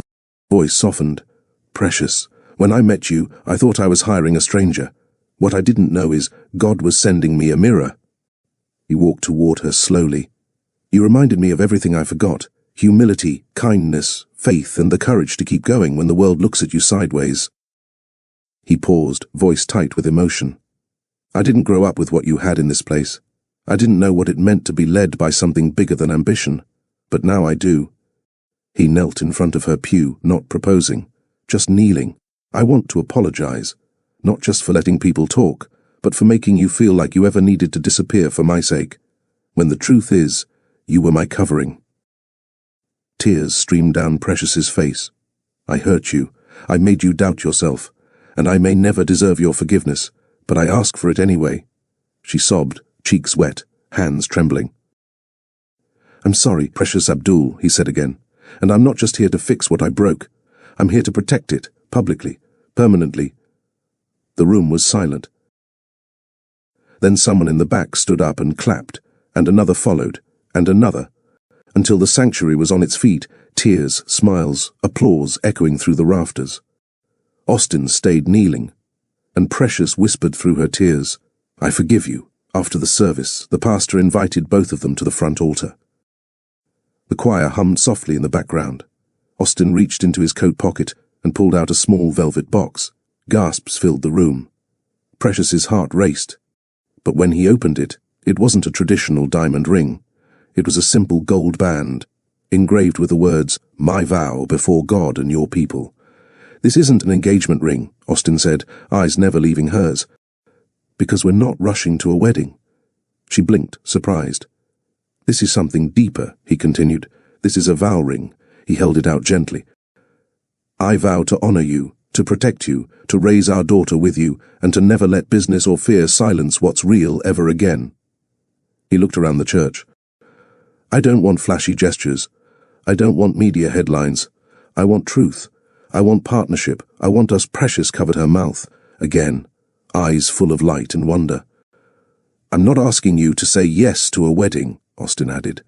[SPEAKER 1] voice softened. "Precious, when I met you, I thought I was hiring a stranger. What I didn't know is God was sending me a mirror." He walked toward her slowly. "You reminded me of everything I forgot. Humility, kindness, faith, and the courage to keep going when the world looks at you sideways." He paused, voice tight with emotion. "I didn't grow up with what you had in this place. I didn't know what it meant to be led by something bigger than ambition. But now I do." He knelt in front of her pew, not proposing, just kneeling. "I want to apologize, not just for letting people talk, but for making you feel like you ever needed to disappear for my sake, when the truth is, you were my covering." Tears streamed down Precious's face. "I hurt you. I made you doubt yourself, and I may never deserve your forgiveness, but I ask for it anyway." She sobbed, cheeks wet, hands trembling. "I'm sorry, Precious Abdul," he said again, "and I'm not just here to fix what I broke. I'm here to protect it, publicly, permanently." The room was silent. Then someone in the back stood up and clapped, and another followed, and another, until the sanctuary was on its feet, tears, smiles, applause echoing through the rafters. Austin stayed kneeling, and Precious whispered through her tears, "I forgive you." After the service, the pastor invited both of them to the front altar. The choir hummed softly in the background. Austin reached into his coat pocket and pulled out a small velvet box. Gasps filled the room. Precious's heart raced. But when he opened it, it wasn't a traditional diamond ring. It was a simple gold band, engraved with the words, "My vow before God and your people." "This isn't an engagement ring," Austin said, eyes never leaving hers. "Because we're not rushing to a wedding." She blinked, surprised. "This is something deeper," he continued. "This is a vow ring." He held it out gently. "I vow to honor you, to protect you, to raise our daughter with you, and to never let business or fear silence what's real ever again." He looked around the church. "I don't want flashy gestures. I don't want media headlines. I want truth. I want partnership. I want us." Precious covered her mouth. Again, eyes full of light and wonder. "I'm not asking you to say yes to a wedding," Austin added.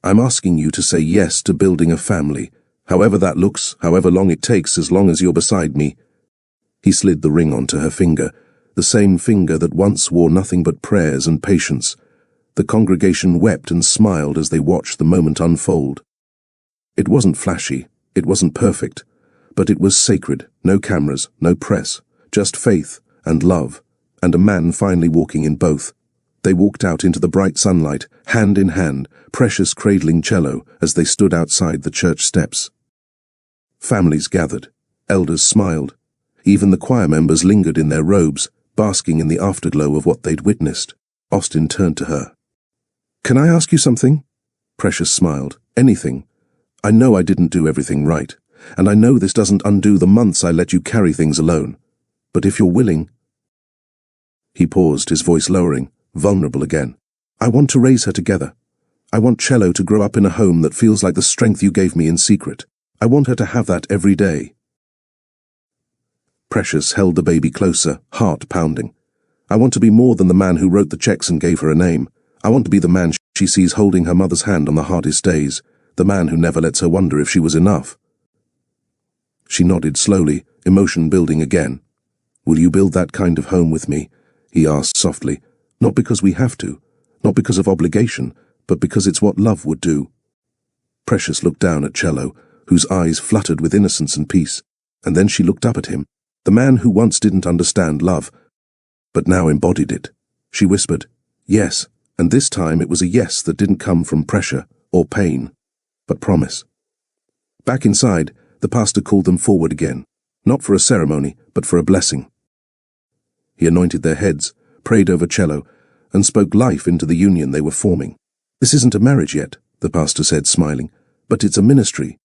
[SPEAKER 1] "I'm asking you to say yes to building a family, however that looks, however long it takes, as long as you're beside me." He slid the ring onto her finger, the same finger that once wore nothing but prayers and patience. The congregation wept and smiled as they watched the moment unfold. It wasn't flashy, it wasn't perfect, but it was sacred. No cameras, no press, just faith and love, and a man finally walking in both. They walked out into the bright sunlight, hand in hand, Precious cradling cello as they stood outside the church steps. Families gathered. Elders smiled. Even the choir members lingered in their robes, basking in the afterglow of what they'd witnessed. Austin turned to her. "Can I ask you something?" Precious smiled. "Anything. I know I didn't do everything right, and I know this doesn't undo the months I let you carry things alone. But if you're willing—" He paused, his voice lowering, vulnerable again. "I want to raise her together. I want Cello to grow up in a home that feels like the strength you gave me in secret. I want her to have that every day." Precious held the baby closer, heart pounding. "I want to be more than the man who wrote the checks and gave her a name. I want to be the man she sees holding her mother's hand on the hardest days, the man who never lets her wonder if she was enough." She nodded slowly, emotion building again. "Will you build that kind of home with me?" he asked softly. "Not because we have to, not because of obligation, but because it's what love would do." Precious looked down at Cello, whose eyes fluttered with innocence and peace, and then she looked up at him, the man who once didn't understand love, but now embodied it. She whispered, "Yes," and this time it was a yes that didn't come from pressure or pain, but promise. Back inside, the pastor called them forward again, not for a ceremony, but for a blessing. He anointed their heads, prayed over Cello, and spoke life into the union they were forming. "This isn't a marriage yet," the pastor said, smiling, "but it's a ministry."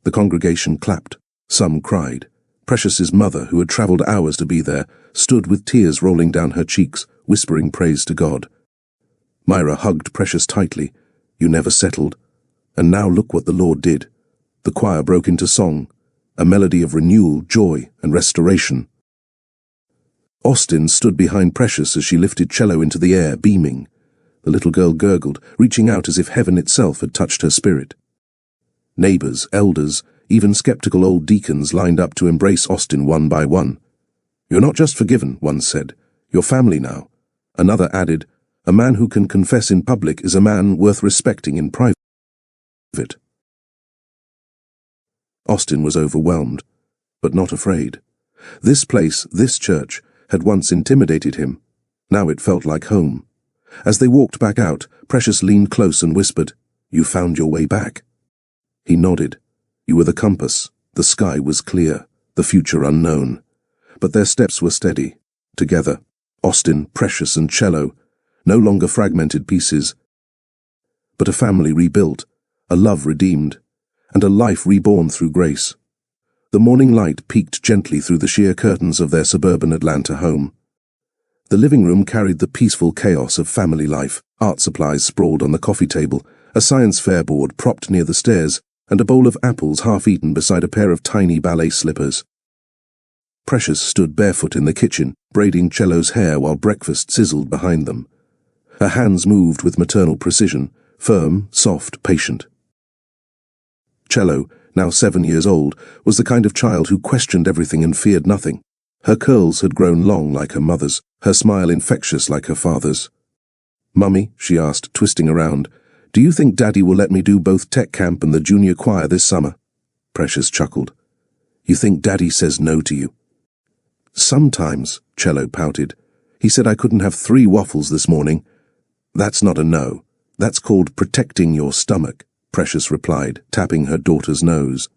[SPEAKER 1] The congregation clapped. Some cried. Precious's mother, who had travelled hours to be there, stood with tears rolling down her cheeks, whispering praise to God. Myra hugged Precious tightly. "You never settled. And now look what the Lord did." The choir broke into song, a melody of renewal, joy, and restoration. Austin stood behind Precious as she lifted cello into the air, beaming. The little girl gurgled, reaching out as if heaven itself had touched her spirit. Neighbours, elders, even skeptical old deacons lined up to embrace Austin one by one. "You're not just forgiven," one said. "You're family now." Another added, "A man who can confess in public is a man worth respecting in private." Austin was overwhelmed, but not afraid. This place, this church, had once intimidated him. Now it felt like home. As they walked back out, Precious leaned close and whispered, "You found your way back." He nodded. "You were the compass. The sky was clear, the future unknown." But their steps were steady. Together, Austin, Precious, and cello, no longer fragmented pieces, but a family rebuilt, a love redeemed, and a life reborn through grace. The morning light peeked gently through the sheer curtains of their suburban Atlanta home. The living room carried the peaceful chaos of family life. Art supplies sprawled on the coffee table, a science fair board propped near the stairs, and a bowl of apples half-eaten beside a pair of tiny ballet slippers. Precious stood barefoot in the kitchen, braiding cello's hair while breakfast sizzled behind them. Her hands moved with maternal precision, firm, soft, patient. Cello, now 7 years old, was the kind of child who questioned everything and feared nothing. Her curls had grown long like her mother's, her smile infectious like her father's. "Mummy," she asked, twisting around, "do you think Daddy will let me do both tech camp and the junior choir this summer?" Precious chuckled. "You think Daddy says no to you?" "Sometimes," Cello pouted. "He said I couldn't have 3 waffles this morning." "That's not a no. That's called protecting your stomach," Precious replied, tapping her daughter's nose.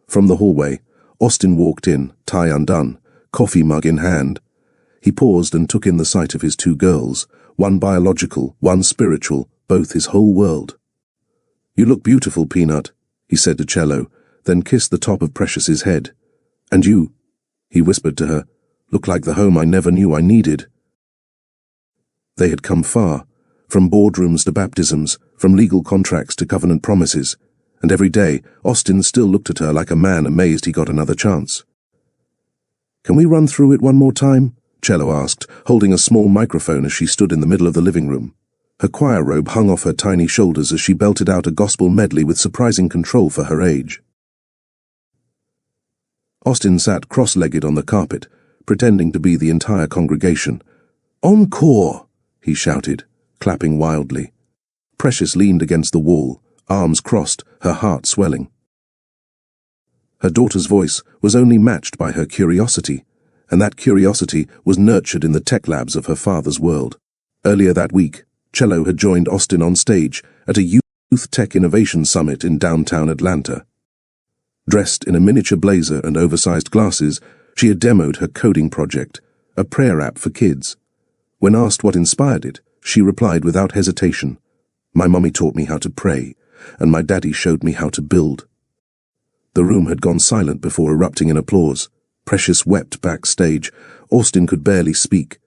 [SPEAKER 1] From the hallway, Austin walked in, tie undone, coffee mug in hand. He paused and took in the sight of his 2 girls, one biological, one spiritual, both his whole world. "You look beautiful, Peanut," he said to Cello, then kissed the top of Precious's head. "And you," he whispered to her, "look like the home I never knew I needed." They had come far, from boardrooms to baptisms, from legal contracts to covenant promises, and every day Austin still looked at her like a man amazed he got another chance. "Can we run through it one more time?" Cello asked, holding a small microphone as she stood in the middle of the living room. Her choir robe hung off her tiny shoulders as she belted out a gospel medley with surprising control for her age. Austin sat cross-legged on the carpet, pretending to be the entire congregation. "Encore!" he shouted, clapping wildly. Precious leaned against the wall, arms crossed, her heart swelling. Her daughter's voice was only matched by her curiosity, and that curiosity was nurtured in the tech labs of her father's world. Earlier that week, Cello had joined Austin on stage at a Youth Tech Innovation Summit in downtown Atlanta. Dressed in a miniature blazer and oversized glasses, she had demoed her coding project, a prayer app for kids. When asked what inspired it, she replied without hesitation, "My mommy taught me how to pray, and my daddy showed me how to build." The room had gone silent before erupting in applause. Precious wept backstage. Austin could barely speak.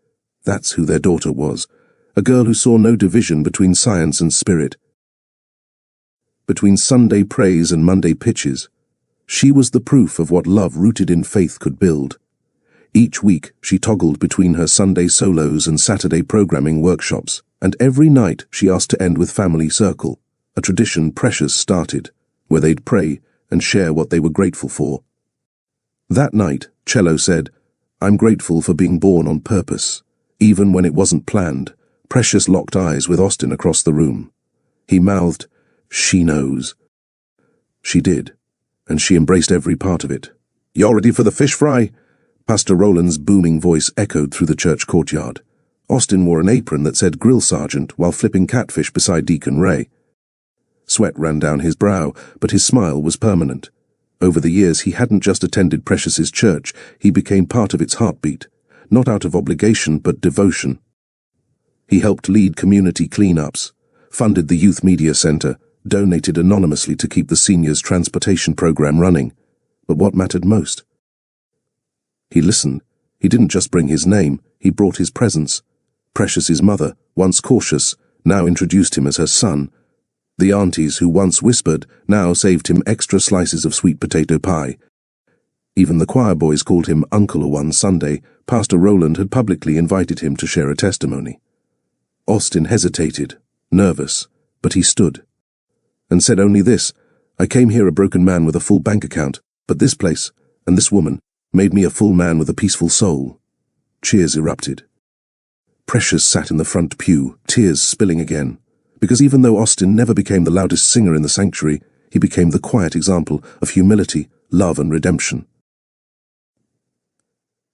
[SPEAKER 1] That's who their daughter was, a girl who saw no division between science and spirit, between Sunday praise and Monday pitches. She was the proof of what love rooted in faith could build. Each week, she toggled between her Sunday solos and Saturday programming workshops, and every night she asked to end with family circle, a tradition Precious started, where they'd pray and share what they were grateful for. That night, Cello said, "I'm grateful for being born on purpose." Even when it wasn't planned, Precious locked eyes with Austin across the room. He mouthed, "She knows." She did, and she embraced every part of it. "You're ready for the fish fry?" Pastor Rowland's booming voice echoed through the church courtyard. Austin wore an apron that said Grill Sergeant while flipping catfish beside Deacon Ray. Sweat ran down his brow, but his smile was permanent. Over the years, he hadn't just attended Precious's church, he became part of its heartbeat, not out of obligation but devotion. He helped lead community cleanups, funded the youth media center, donated anonymously to keep the seniors' transportation program running. But what mattered most? He listened. He didn't just bring his name, he brought his presence. Precious's mother, once cautious, now introduced him as her son. The aunties who once whispered now saved him extra slices of sweet potato pie. Even the choir boys called him Uncle. One Sunday, Pastor Roland had publicly invited him to share a testimony. Austin hesitated, nervous, but he stood, and said only this: "I came here a broken man with a full bank account, but this place, and this woman, made me a full man with a peaceful soul." Cheers erupted. Precious sat in the front pew, tears spilling again, because even though Austin never became the loudest singer in the sanctuary, he became the quiet example of humility, love, and redemption.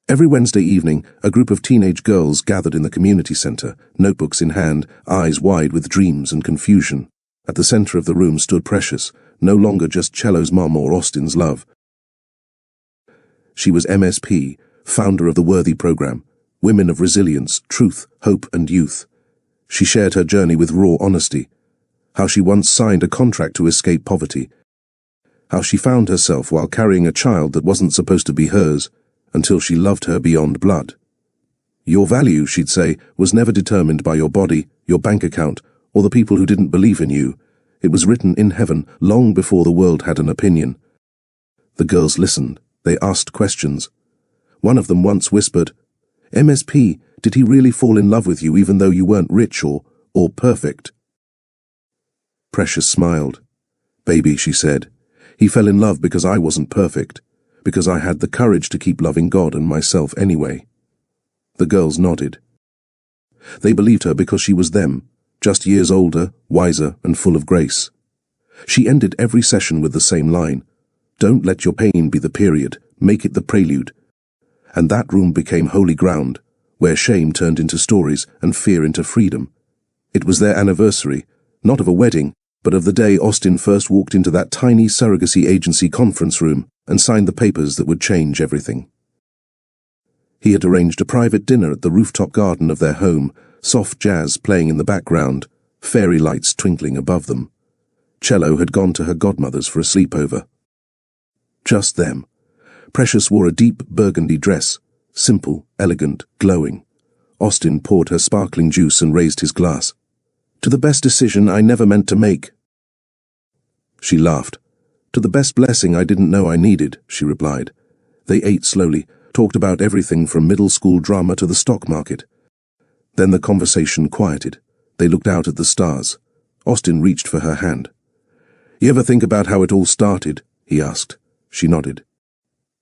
[SPEAKER 1] Every Wednesday evening, a group of teenage girls gathered in the community center, notebooks in hand, eyes wide with dreams and confusion. At the center of the room stood Precious, no longer just Cello's mom or Austin's love. She was MSP, founder of the Worthy program, Women of Resilience, Truth, Hope, and Youth. She shared her journey with raw honesty, how she once signed a contract to escape poverty, how she found herself while carrying a child that wasn't supposed to be hers, until she loved her beyond blood. Your value, she'd say, was never determined by your body, your bank account, or the people who didn't believe in you. It was written in heaven long before the world had an opinion. The girls listened. They asked questions. One of them once whispered, "MSP, did he really fall in love with you even though you weren't rich or perfect?" Precious smiled. "Baby," she said, "he fell in love because I wasn't perfect, because I had the courage to keep loving God and myself anyway." The girls nodded. They believed her because she was them, just years older, wiser, and full of grace. She ended every session with the same line: "Don't let your pain be the period, make it the prelude." And that room became holy ground, where shame turned into stories and fear into freedom. It was their anniversary, not of a wedding, but of the day Austin first walked into that tiny surrogacy agency conference room and signed the papers that would change everything. He had arranged a private dinner at the rooftop garden of their home, soft jazz playing in the background, fairy lights twinkling above them. Cello had gone to her godmother's for a sleepover. Just them. Precious wore a deep burgundy dress, simple, elegant, glowing. Austin poured her sparkling juice and raised his glass. "To the best decision I never meant to make." She laughed. "To the best blessing I didn't know I needed," she replied. They ate slowly, talked about everything from middle school drama to the stock market. Then the conversation quieted. They looked out at the stars. Austin reached for her hand. "You ever think about how it all started?" he asked. She nodded.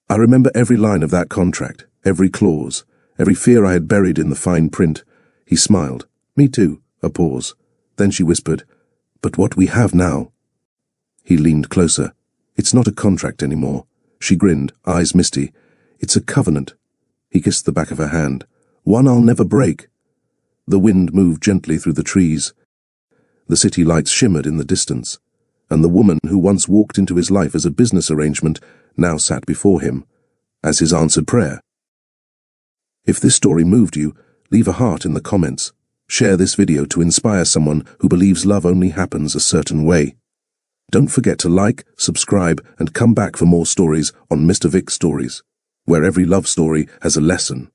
[SPEAKER 1] "I remember every line of that contract, every clause, every fear I had buried in the fine print." He smiled. "Me too." A pause. Then she whispered, "But what we have now?" He leaned closer. "It's not a contract anymore." She grinned, eyes misty. "It's a covenant." He kissed the back of her hand. "One I'll never break." The wind moved gently through the trees. The city lights shimmered in the distance, and the woman who once walked into his life as a business arrangement now sat before him as his answered prayer. If this story moved you, leave a heart in the comments. Share this video to inspire someone who believes love only happens a certain way. Don't forget to like, subscribe, and come back for more stories on Mr. Vic Stories, where every love story has a lesson.